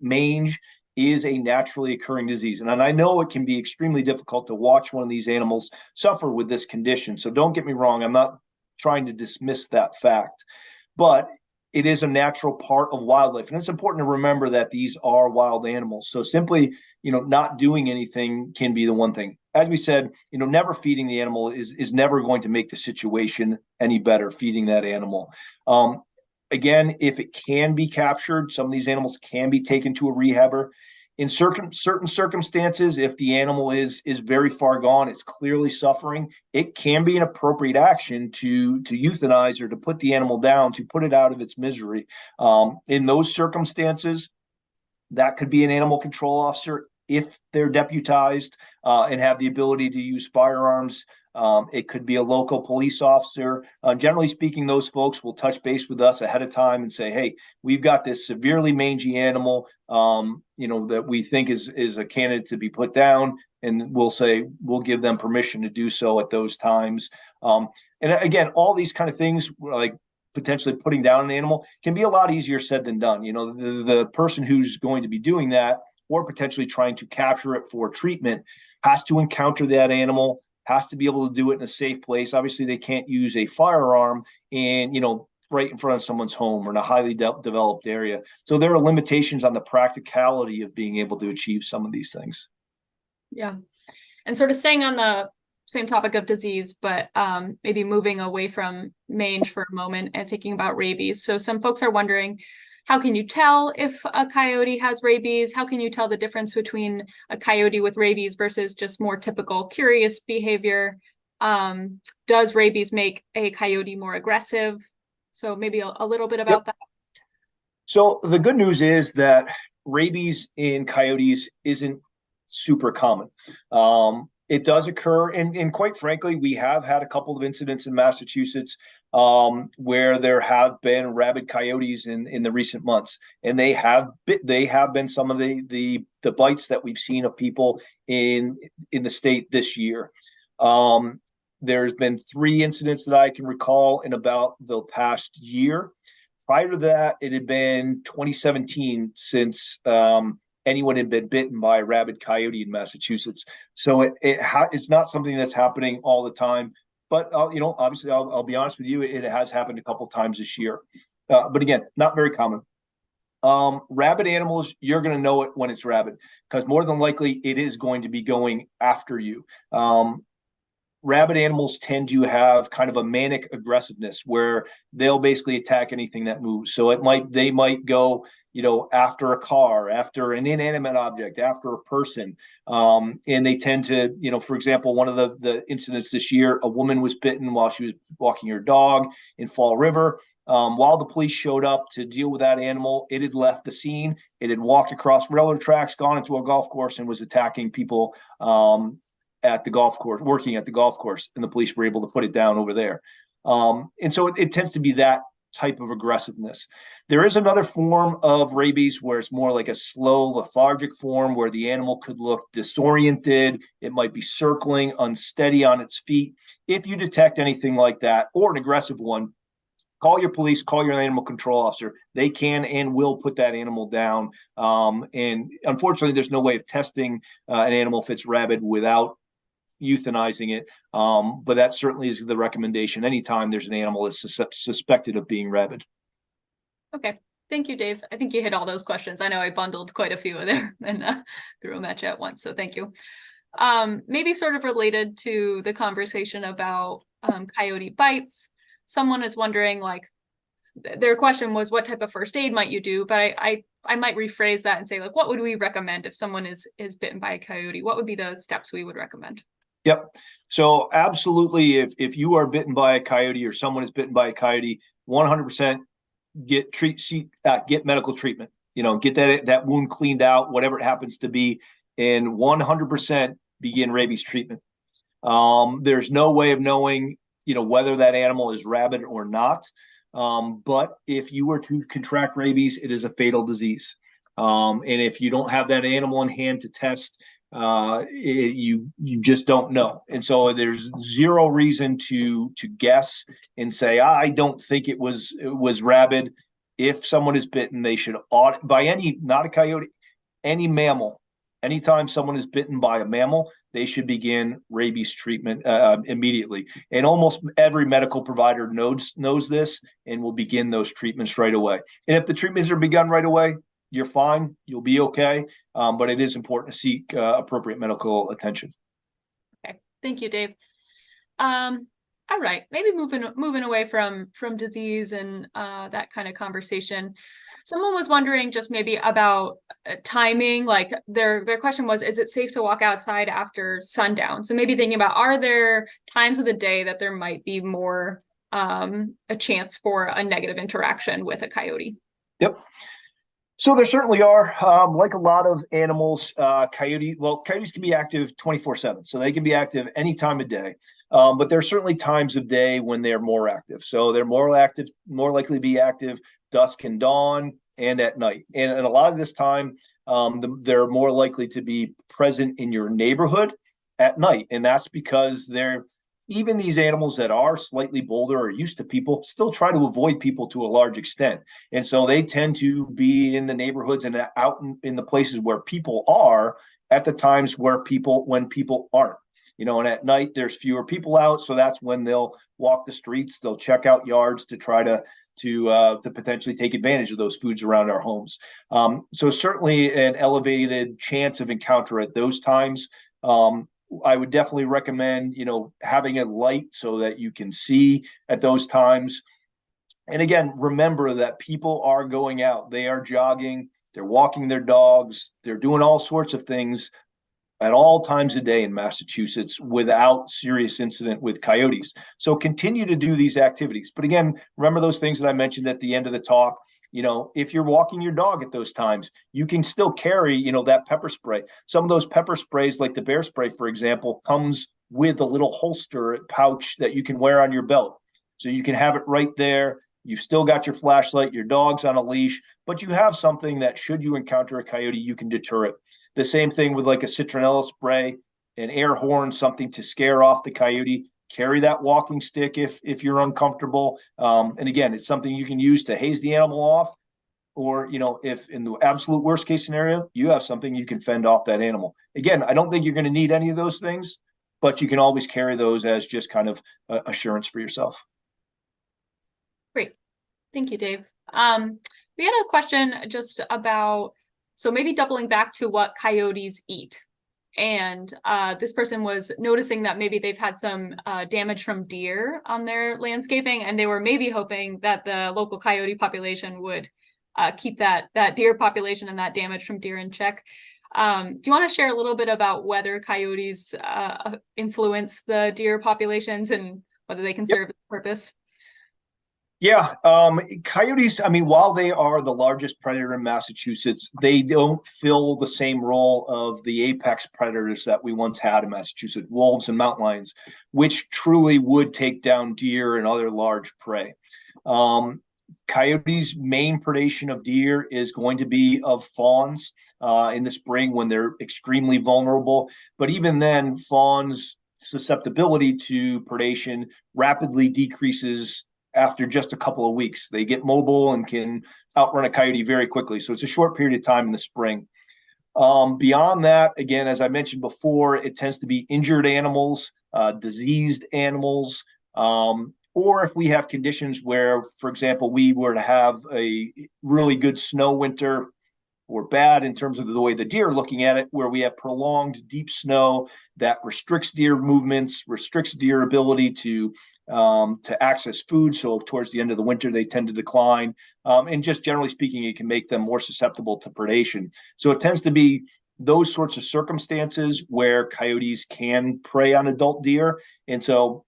Speaker 3: mange is a naturally occurring disease. And I know it can be extremely difficult to watch one of these animals suffer with this condition. So don't get me wrong. I'm not trying to dismiss that fact, but it is a natural part of wildlife. And it's important to remember that these are wild animals. So simply, not doing anything can be the one thing. As we said, never feeding the animal is never going to make the situation any better, feeding that animal. Again, if it can be captured, some of these animals can be taken to a rehabber. In certain circumstances, if the animal is very far gone, it's clearly suffering, it can be an appropriate action to euthanize or to put the animal down, to put it out of its misery. In those circumstances, that could be an animal control officer if they're deputized and have the ability to use firearms. It could be a local police officer. Generally speaking, those folks will touch base with us ahead of time and say, hey, we've got this severely mangy animal, that we think is a candidate to be put down. And we'll give them permission to do so at those times. And again, all these kind of things, like potentially putting down an animal, can be a lot easier said than done. The person who's going to be doing that or potentially trying to capture it for treatment has to encounter that animal, has to be able to do it in a safe place. Obviously, they can't use a firearm right in front of someone's home or in a highly developed area. So there are limitations on the practicality of being able to achieve some of these things.
Speaker 1: Yeah. And sort of staying on the same topic of disease, but maybe moving away from mange for a moment and thinking about rabies. So some folks are wondering, how can you tell if a coyote has rabies? How can you tell the difference between a coyote with rabies versus just more typical curious behavior? Does rabies make a coyote more aggressive? So maybe a little bit about that.
Speaker 3: So the good news is that rabies in coyotes isn't super common. It does occur, and quite frankly, we have had a couple of incidents in Massachusetts where there have been rabid coyotes in the recent months, and they have been some of the bites that we've seen of people in the state this year. There's been 3 incidents that I can recall in about the past year. Prior to that, it had been 2017 since anyone had been bitten by a rabid coyote in Massachusetts. So it's not something that's happening all the time. But obviously, I'll be honest with you, it has happened a couple of times this year. But again, not very common. Rabid animals, you're going to know it when it's rabid, because more than likely it is going to be going after you. Rabid animals tend to have kind of a manic aggressiveness where they'll basically attack anything that moves. So they might go, after a car, after an inanimate object, after a person. And they tend to, for example, one of the incidents this year, a woman was bitten while she was walking her dog in Fall River. While the police showed up to deal with that animal, it had left the scene. It had walked across railroad tracks, gone into a golf course, and was attacking people at the golf course, working at the golf course, and the police were able to put it down over there. And so it tends to be that type of aggressiveness. There is another form of rabies where it's more like a slow, lethargic form where the animal could look disoriented. It might be circling, unsteady on its feet. If you detect anything like that, or an aggressive one, call your police, call your animal control officer. They can and will put that animal down. And unfortunately, there's no way of testing an animal if it's rabid without euthanizing it. But that certainly is the recommendation anytime there's an animal that's suspected of being rabid.
Speaker 1: Okay. Thank you, Dave. I think you hit all those questions. I know I bundled quite a few there and threw them at you at once. So thank you. Maybe sort of related to the conversation about coyote bites. Someone is wondering, like, their question was, what type of first aid might you do? But I might rephrase that and say, like, what would we recommend if someone is bitten by a coyote? What would be the steps we would recommend?
Speaker 3: Yep. So absolutely, if you are bitten by a coyote or someone is bitten by a coyote, 100% get medical treatment. Get that wound cleaned out, whatever it happens to be, and 100% begin rabies treatment. There's no way of knowing whether that animal is rabid or not. But if you were to contract rabies, it is a fatal disease. And if you don't have that animal in hand to test, you just don't know. And so there's zero reason to guess and say, I don't think it was rabid. If someone is bitten, they should audit by not a coyote, any mammal. Anytime someone is bitten by a mammal, they should begin rabies treatment immediately. And almost every medical provider knows this and will begin those treatments right away. And if the treatments are begun right away, you're fine. You'll be okay. But it is important to seek appropriate medical attention.
Speaker 1: Okay. Thank you, Dave. All right. Maybe moving away from disease and that kind of conversation. Someone was wondering just maybe about timing. Like their question was, is it safe to walk outside after sundown? So maybe thinking about, are there times of the day that there might be more a chance for a negative interaction with a coyote?
Speaker 3: Yep. So there certainly are, like a lot of animals, coyotes can be active 24/7. So they can be active any time of day. But there are certainly times of day when they're more active. So they're more likely to be active dusk and dawn and at night. And a lot of this time, they're more likely to be present in your neighborhood at night. And that's because even these animals that are slightly bolder or used to people still try to avoid people to a large extent. And so they tend to be in the neighborhoods and out in the places where people are at the times when people aren't. And at night there's fewer people out. So that's when they'll walk the streets, they'll check out yards to try to potentially take advantage of those foods around our homes. So certainly an elevated chance of encounter at those times. I would definitely recommend, having a light so that you can see at those times. And again, remember that people are going out, they are jogging, they're walking their dogs, they're doing all sorts of things at all times of day in Massachusetts without serious incident with coyotes. So continue to do these activities. But again, remember those things that I mentioned at the end of the talk. If you're walking your dog at those times, you can still carry, that pepper spray. Some of those pepper sprays, like the bear spray, for example, comes with a little holster pouch that you can wear on your belt. So you can have it right there. You've still got your flashlight, your dog's on a leash, but you have something that should you encounter a coyote, you can deter it. The same thing with like a citronella spray, an air horn, something to scare off the coyote. Carry that walking stick if you're uncomfortable. And again, it's something you can use to haze the animal off. Or, if in the absolute worst case scenario, you have something you can fend off that animal. Again, I don't think you're going to need any of those things, but you can always carry those as just kind of assurance for yourself.
Speaker 1: Great. Thank you, Dave. We had a question just about, so maybe doubling back to what coyotes eat. And this person was noticing that maybe they've had some damage from deer on their landscaping, and they were maybe hoping that the local coyote population would keep that deer population and that damage from deer in check. Do you want to share a little bit about whether coyotes influence the deer populations and whether they can serve the purpose?
Speaker 3: Yeah, coyotes, while they are the largest predator in Massachusetts, they don't fill the same role of the apex predators that we once had in Massachusetts, wolves and mountain lions, which truly would take down deer and other large prey. Coyotes' main predation of deer is going to be of fawns in the spring when they're extremely vulnerable. But even then, fawns' susceptibility to predation rapidly decreases after just a couple of weeks. They get mobile and can outrun a coyote very quickly. So it's a short period of time in the spring. Beyond that, again, as I mentioned before, it tends to be injured animals, diseased animals, or if we have conditions where, for example, we were to have a really good snow winter, or bad in terms of the way the deer are looking at it, where we have prolonged deep snow that restricts deer movements, restricts deer ability to access food. So towards the end of the winter, they tend to decline. And just generally speaking, it can make them more susceptible to predation. So it tends to be those sorts of circumstances where coyotes can prey on adult deer. And so,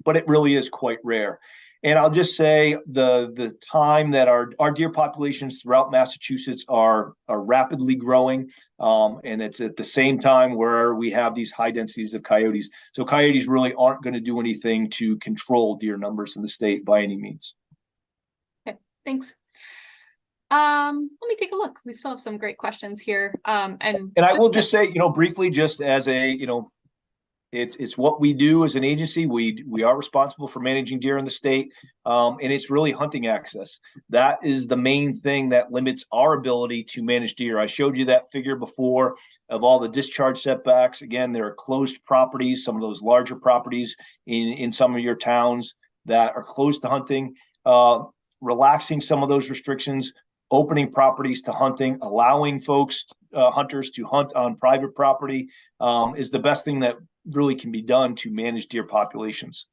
Speaker 3: but it really is quite rare. And I'll just say the time that our deer populations throughout Massachusetts are rapidly growing, and it's at the same time where we have these high densities of coyotes. So coyotes really aren't going to do anything to control deer numbers in the state by any means.
Speaker 1: Okay, thanks. Let me take a look. We still have some great questions here. And
Speaker 3: I will just say, briefly, just as a, it's what we do as an agency. We are responsible for managing deer in the state, and it's really hunting access. That is the main thing that limits our ability to manage deer. I showed you that figure before of all the discharge setbacks. Again, there are closed properties, some of those larger properties in some of your towns that are closed to hunting. Relaxing some of those restrictions, opening properties to hunting, allowing folks, hunters to hunt on private property is the best thing that really can be done to manage deer populations.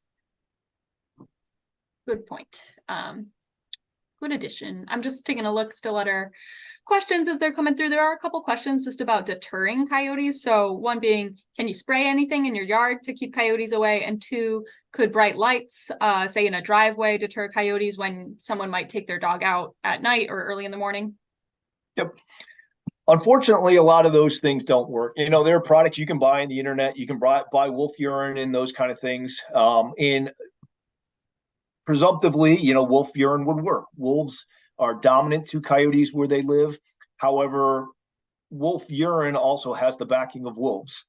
Speaker 1: Good point. Good addition. I'm just taking a look still at our questions as they're coming through. There are a couple questions just about deterring coyotes. So one being, can you spray anything in your yard to keep coyotes away? And two, could bright lights, say in a driveway, deter coyotes when someone might take their dog out at night or early in the morning?
Speaker 3: Yep. Unfortunately, a lot of those things don't work. There are products you can buy on the internet. You can buy wolf urine and those kind of things. And presumptively, wolf urine would work. Wolves are dominant to coyotes where they live. However, wolf urine also has the backing of wolves.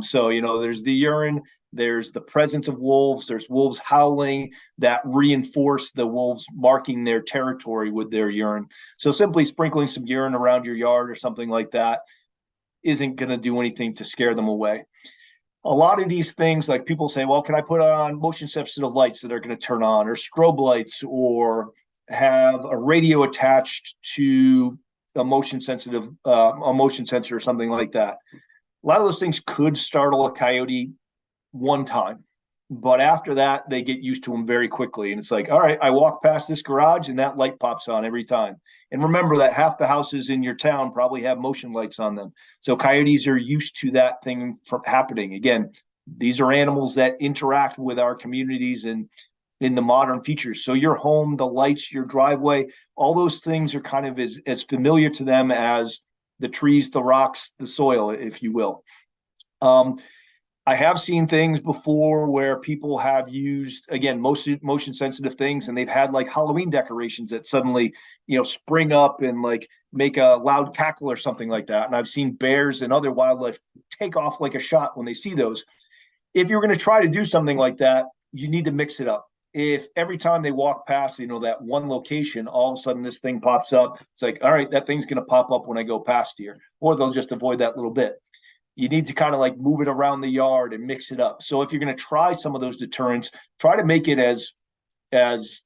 Speaker 3: So, there's the urine, there's the presence of wolves, there's wolves howling that reinforce the wolves marking their territory with their urine. So simply sprinkling some urine around your yard or something like that isn't going to do anything to scare them away. A lot of these things, like people say, well, can I put on motion sensitive lights that are going to turn on, or strobe lights, or have a radio attached to a motion sensor or something like that? A lot of those things could startle a coyote one time, but after that, they get used to them very quickly. And it's like, all right, I walk past this garage and that light pops on every time. And remember that half the houses in your town probably have motion lights on them. So coyotes are used to that thing from happening. Again, these are animals that interact with our communities and in the modern features. So your home, the lights, your driveway, all those things are kind of as familiar to them as the trees, the rocks, the soil, if you will. I have seen things before where people have used, again, motion sensitive things, and they've had like Halloween decorations that suddenly, spring up and like make a loud cackle or something like that. And I've seen bears and other wildlife take off like a shot when they see those. If you're going to try to do something like that, you need to mix it up. If every time they walk past, that one location, all of a sudden this thing pops up, it's like, all right, that thing's going to pop up when I go past here, or they'll just avoid that little bit. You need to kind of like move it around the yard and mix it up. So if you're going to try some of those deterrents, try to make it as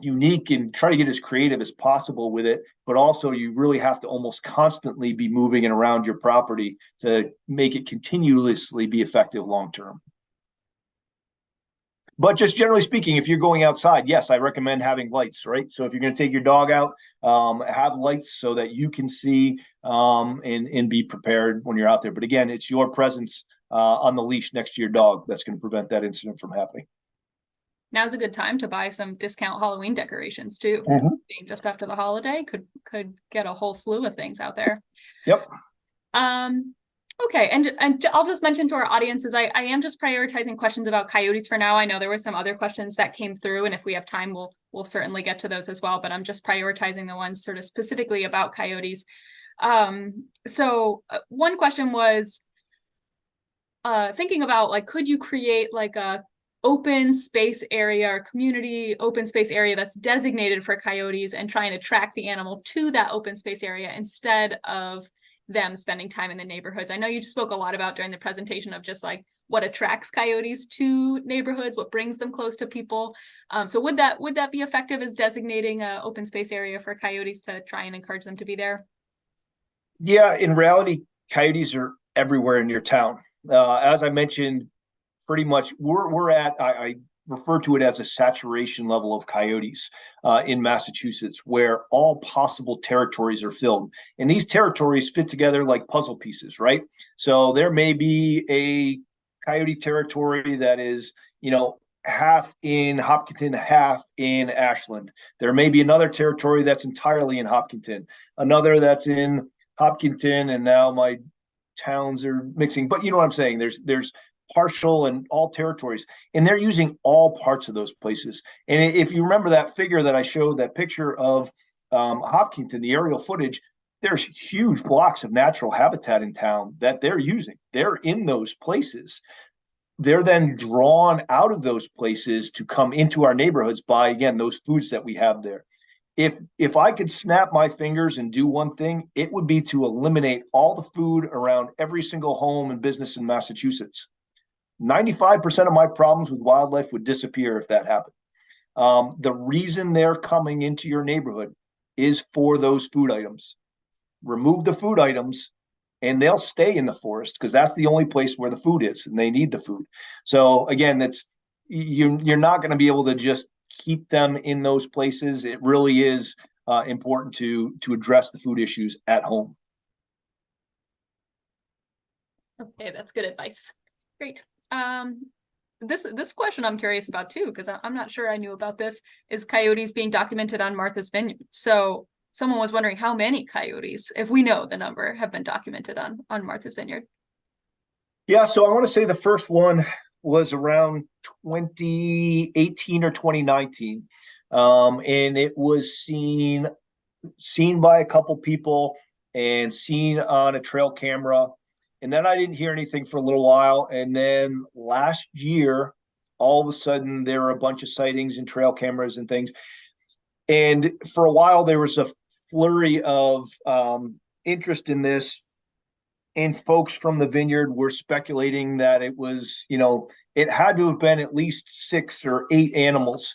Speaker 3: unique and try to get as creative as possible with it. But also you really have to almost constantly be moving it around your property to make it continuously be effective long-term. But just generally speaking, if you're going outside, yes, I recommend having lights, right? So if you're going to take your dog out, have lights so that you can see and be prepared when you're out there. But again, it's your presence on the leash next to your dog that's going to prevent that incident from happening.
Speaker 1: Now's a good time to buy some discount Halloween decorations too. Being just after the holiday could get a whole slew of things out there.
Speaker 3: Yep.
Speaker 1: Okay, and I'll just mention to our audiences, I am just prioritizing questions about coyotes for now. I know there were some other questions that came through, and if we have time, we'll certainly get to those as well. But I'm just prioritizing the ones sort of specifically about coyotes. So one question was thinking about like, could you create like a open space area or community open space area that's designated for coyotes and trying to track the animal to that open space area instead of them spending time in the neighborhoods? I know you spoke a lot about during the presentation of just like what attracts coyotes to neighborhoods, what brings them close to people. So would that be effective as designating an open space area for coyotes to try and encourage them to be there?
Speaker 3: Yeah, in reality, coyotes are everywhere in your town. As I mentioned, pretty much we're at I refer to it as a saturation level of coyotes in Massachusetts, where all possible territories are filled, and these territories fit together like puzzle pieces, right? So there may be a coyote territory that is, half in Hopkinton, half in Ashland. There may be another territory that's entirely in Hopkinton, another that's in Hopkinton, and now my towns are mixing. But you know what I'm saying? There's partial and all territories, and they're using all parts of those places. And if you remember that figure that I showed, that picture of Hopkinton, the aerial footage, there's huge blocks of natural habitat in town that they're using. They're in those places. They're then drawn out of those places to come into our neighborhoods by, again, those foods that we have there. If I could snap my fingers and do one thing, it would be to eliminate all the food around every single home and business in Massachusetts. 95% of my problems with wildlife would disappear if that happened. The reason they're coming into your neighborhood is for those food items. Remove the food items and they'll stay in the forest because that's the only place where the food is and they need the food. So again, you're not going to be able to just keep them in those places. It really is important to address the food issues at home.
Speaker 1: Okay, that's good advice. Great. This question I'm curious about too, because I'm not sure I knew about this, is coyotes being documented on Martha's Vineyard. So someone was wondering how many coyotes, if we know the number, have been documented on Martha's Vineyard.
Speaker 3: Yeah, so I want to say the first one was around 2018 or 2019. And it was seen by a couple people and seen on a trail camera. And then I didn't hear anything for a little while. And then last year, all of a sudden, there were a bunch of sightings and trail cameras and things. And for a while, there was a flurry of interest in this. And folks from the vineyard were speculating that it was, it had to have been at least 6 or 8 animals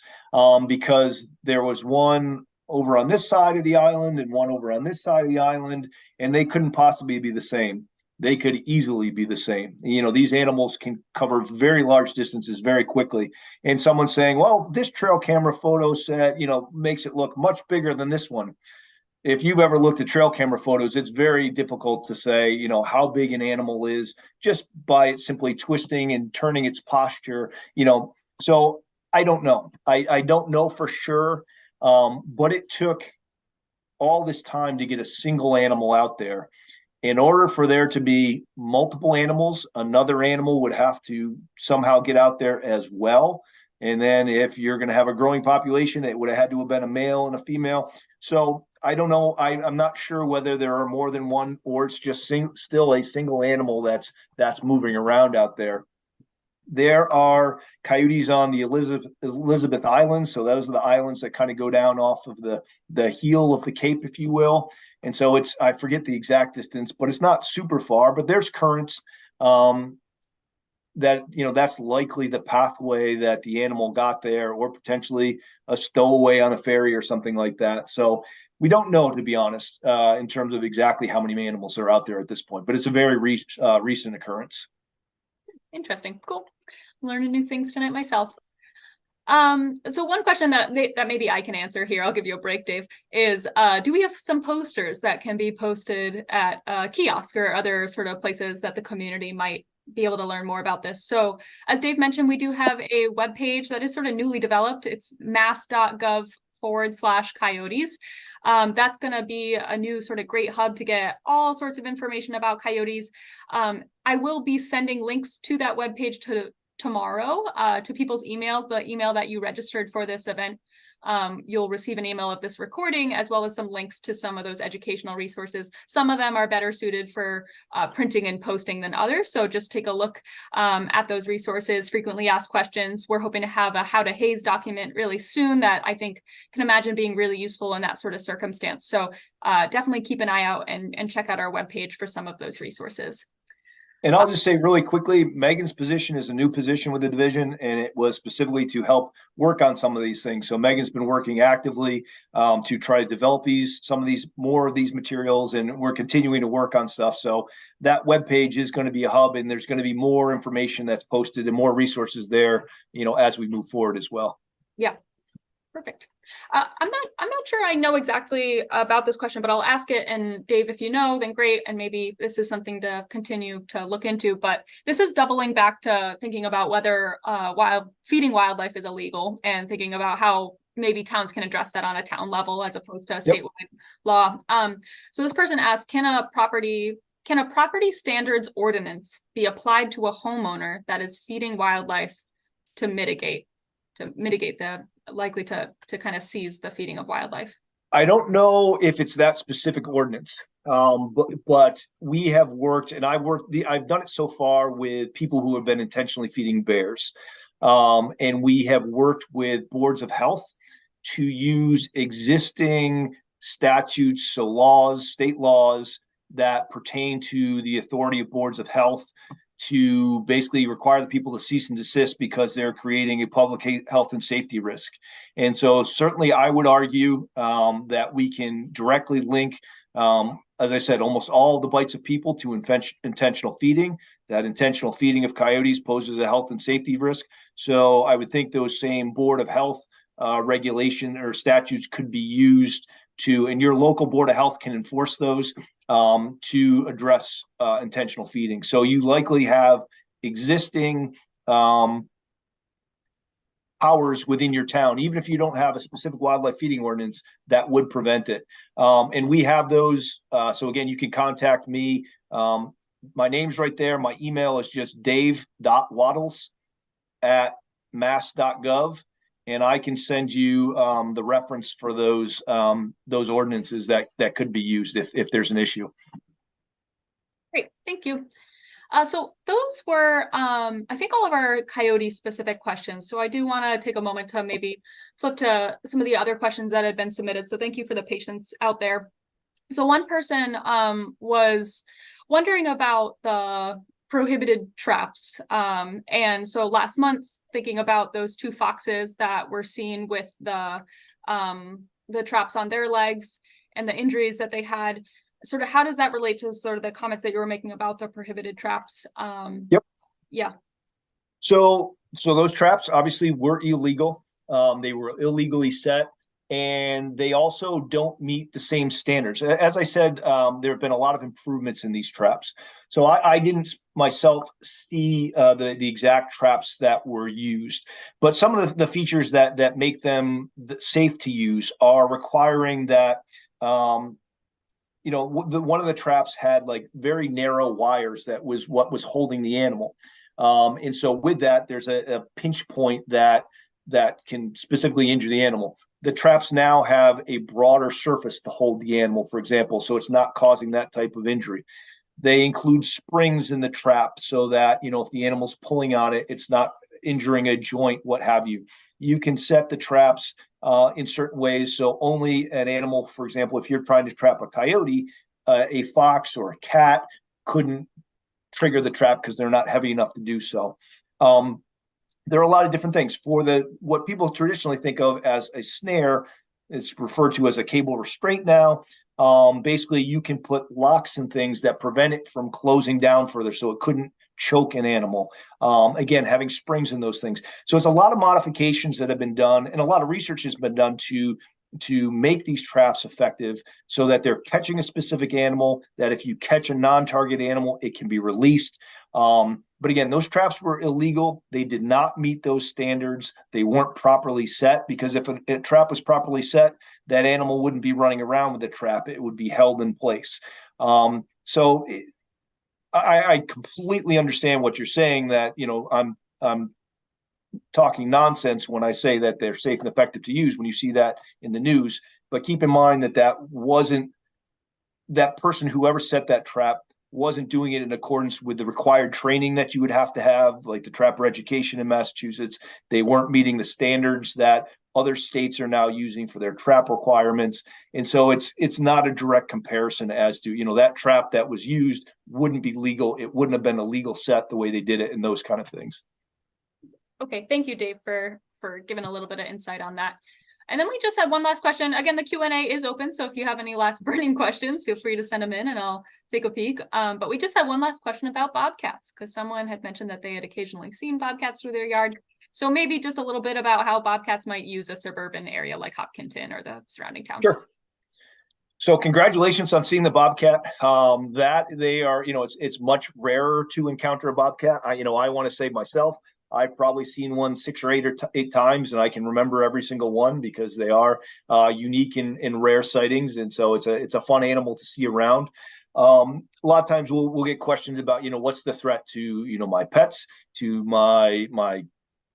Speaker 3: because there was one over on this side of the island and one over on this side of the island, and they couldn't possibly be the same. They could easily be the same. These animals can cover very large distances very quickly. And someone's saying, well, this trail camera photo set, makes it look much bigger than this one. If you've ever looked at trail camera photos, it's very difficult to say, how big an animal is just by it simply twisting and turning its posture, So I don't know. I don't know for sure. But it took all this time to get a single animal out there. In order for there to be multiple animals, another animal would have to somehow get out there as well. And then if you're going to have a growing population, it would have had to have been a male and a female. So I don't know. I'm not sure whether there are more than one or it's just still a single animal that's moving around out there. There are coyotes on the Elizabeth Islands. So those are the islands that kind of go down off of the heel of the Cape, if you will. And so I forget the exact distance, but it's not super far, but there's currents that, that's likely the pathway that the animal got there, or potentially a stowaway on a ferry or something like that. So we don't know, to be honest, in terms of exactly how many animals are out there at this point, but it's a very recent occurrence.
Speaker 1: Interesting. Cool. Learning new things tonight myself. So one question that maybe I can answer here, I'll give you a break, Dave, is do we have some posters that can be posted at kiosk or other sort of places that the community might be able to learn more about this? So as Dave mentioned, we do have a webpage that is sort of newly developed. It's mass.gov coexisting.org/coyotes. That's going to be a new sort of great hub to get all sorts of information about coyotes. I will be sending links to that webpage tomorrow to people's emails, the email that you registered for this event. You'll receive an email of this recording, as well as some links to some of those educational resources. Some of them are better suited for printing and posting than others. So just take a look at those resources. Frequently asked questions. We're hoping to have a how to haze document really soon that I think can imagine being really useful in that sort of circumstance. So definitely keep an eye out and check out our webpage for some of those resources.
Speaker 3: And I'll just say really quickly, Megan's position is a new position with the division, and it was specifically to help work on some of these things. So Megan's been working actively to try to develop more of these materials, and we're continuing to work on stuff. So that webpage is going to be a hub, and there's going to be more information that's posted and more resources there, as we move forward as well.
Speaker 1: Yeah. Perfect. I'm not sure I know exactly about this question, but I'll ask it. And Dave, if you know, then great. And maybe this is something to continue to look into. But this is doubling back to thinking about whether feeding wildlife is illegal, and thinking about how maybe towns can address that on a town level as opposed to a statewide law. So this person asked, can a property standards ordinance be applied to a homeowner that is feeding wildlife to mitigate the likely to kind of seize the feeding of wildlife?
Speaker 3: I don't know if it's that specific ordinance, but we have worked, and I've done it so far with people who have been intentionally feeding bears, and we have worked with boards of health to use existing statutes, so state laws that pertain to the authority of boards of health, to basically require the people to cease and desist because they're creating a public health and safety risk. And so certainly I would argue that we can directly link, as I said, almost all the bites of people to intentional feeding. That intentional feeding of coyotes poses a health and safety risk. So I would think those same Board of Health regulation or statutes could be used to, and your local Board of Health can enforce those to address intentional feeding. So you likely have existing powers within your town, even if you don't have a specific wildlife feeding ordinance that would prevent it. And we have those. So again, you can contact me. My name's right there. My email is just dave.waddles@mass.gov. And I can send you the reference for those ordinances that could be used if there's an issue.
Speaker 1: Great, thank you. So those were, I think, all of our coyote specific questions. So I do want to take a moment to maybe flip to some of the other questions that had been submitted. So thank you for the patience out there. So one person was wondering about the prohibited traps. And so last month, thinking about those two foxes that were seen with the traps on their legs and the injuries that they had, sort of how does that relate to sort of the comments that you were making about the prohibited traps?
Speaker 3: Yep.
Speaker 1: Yeah.
Speaker 3: So those traps obviously were illegal. They were illegally set, and they also don't meet the same standards. As I said, there have been a lot of improvements in these traps. So I didn't myself see the exact traps that were used, but some of the features that make them safe to use are requiring that, one of the traps had like very narrow wires that was what was holding the animal. And so with that, there's a pinch point that can specifically injure the animal. The traps now have a broader surface to hold the animal, for example, so it's not causing that type of injury. They include springs in the trap so that, if the animal's pulling on it, it's not injuring a joint, what have you. You can set the traps in certain ways. So only an animal, for example, if you're trying to trap a coyote, a fox or a cat couldn't trigger the trap because they're not heavy enough to do so. There are a lot of different things. For what people traditionally think of as a snare, it's referred to as a cable restraint now. Basically, you can put locks and things that prevent it from closing down further so it couldn't choke an animal. Again, having springs in those things. So it's a lot of modifications that have been done, and a lot of research has been done to make these traps effective so that they're catching a specific animal, that if you catch a non-target animal, it can be released. But again, those traps were illegal. They did not meet those standards. They weren't properly set, because if a trap was properly set, that animal wouldn't be running around with the trap. It would be held in place. I completely understand what you're saying, that, I'm talking nonsense when I say that they're safe and effective to use when you see that in the news. But keep in mind that person, whoever set that trap, wasn't doing it in accordance with the required training that you would have to have, like the trapper education in Massachusetts. They weren't meeting the standards that other states are now using for their trap requirements. And so it's not a direct comparison as to, that trap that was used wouldn't be legal. It wouldn't have been a legal set the way they did it, and those kind of things.
Speaker 1: Okay, thank you, Dave, for giving a little bit of insight on that. And then we just have one last question. Again, the Q&A is open, so if you have any last burning questions, feel free to send them in and I'll take a peek. But we just had one last question about bobcats, because someone had mentioned that they had occasionally seen bobcats through their yard. So maybe just a little bit about how bobcats might use a suburban area like Hopkinton or the surrounding towns.
Speaker 3: Sure. So congratulations on seeing the bobcat. That they are, it's much rarer to encounter a bobcat. I want to say myself, I've probably seen one 6 or 8 or 8 times, and I can remember every single one, because they are unique and rare sightings. And so it's a fun animal to see around. A lot of times we'll get questions about, what's the threat to, my pets, to my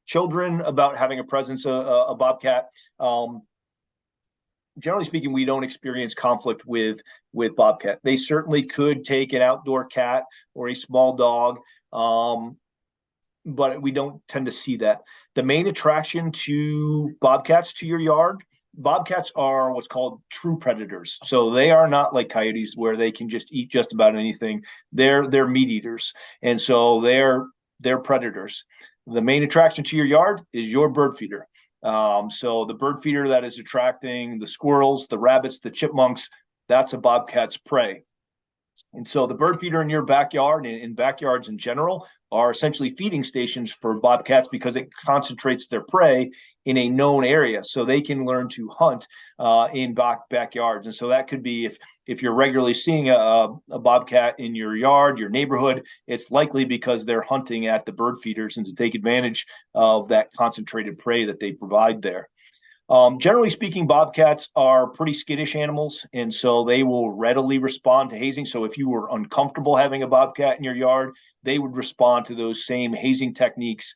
Speaker 3: children, about having a presence of a bobcat. Generally speaking, we don't experience conflict with bobcat. They certainly could take an outdoor cat or a small dog. But we don't tend to see that. The main attraction to bobcats to your yard, bobcats are what's called true predators. So they are not like coyotes, where they can just eat just about anything. They're meat eaters. And so they're predators. The main attraction to your yard is your bird feeder. So the bird feeder that is attracting the squirrels, the rabbits, the chipmunks, that's a bobcat's prey. And so the bird feeder in your backyard, and in backyards in general, are essentially feeding stations for bobcats, because it concentrates their prey in a known area, so they can learn to hunt in backyards. And so that could be, if you're regularly seeing a bobcat in your yard, your neighborhood, it's likely because they're hunting at the bird feeders and to take advantage of that concentrated prey that they provide there. Generally speaking, bobcats are pretty skittish animals, and so they will readily respond to hazing. So if you were uncomfortable having a bobcat in your yard, they would respond to those same hazing techniques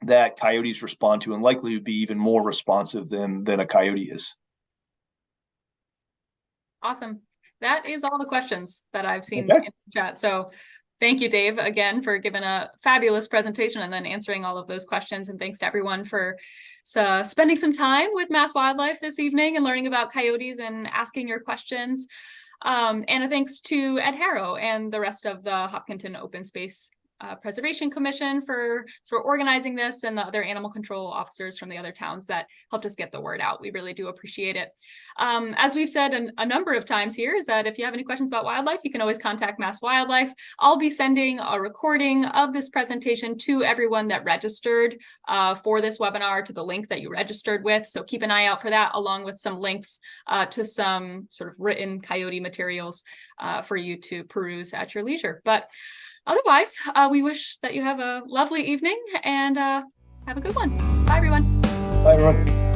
Speaker 3: that coyotes respond to, and likely would be even more responsive than a coyote is.
Speaker 1: Awesome. That is all the questions that I've seen
Speaker 3: Okay.
Speaker 1: in the chat. So thank you, Dave, again, for giving a fabulous presentation and then answering all of those questions. And thanks to everyone for spending some time with Mass Wildlife this evening and learning about coyotes and asking your questions. And a thanks to Ed Harrow and the rest of the Hopkinton Open Space Preservation Commission for organizing this, and the other animal control officers from the other towns that helped us get the word out. We really do appreciate it. As we've said a number of times here, is that if you have any questions about wildlife, you can always contact Mass Wildlife. I'll be sending a recording of this presentation to everyone that registered for this webinar, to the link that you registered with. So keep an eye out for that, along with some links to some sort of written coyote materials for you to peruse at your leisure. But otherwise, we wish that you have a lovely evening and have a good one. Bye, everyone.
Speaker 3: Bye, everyone.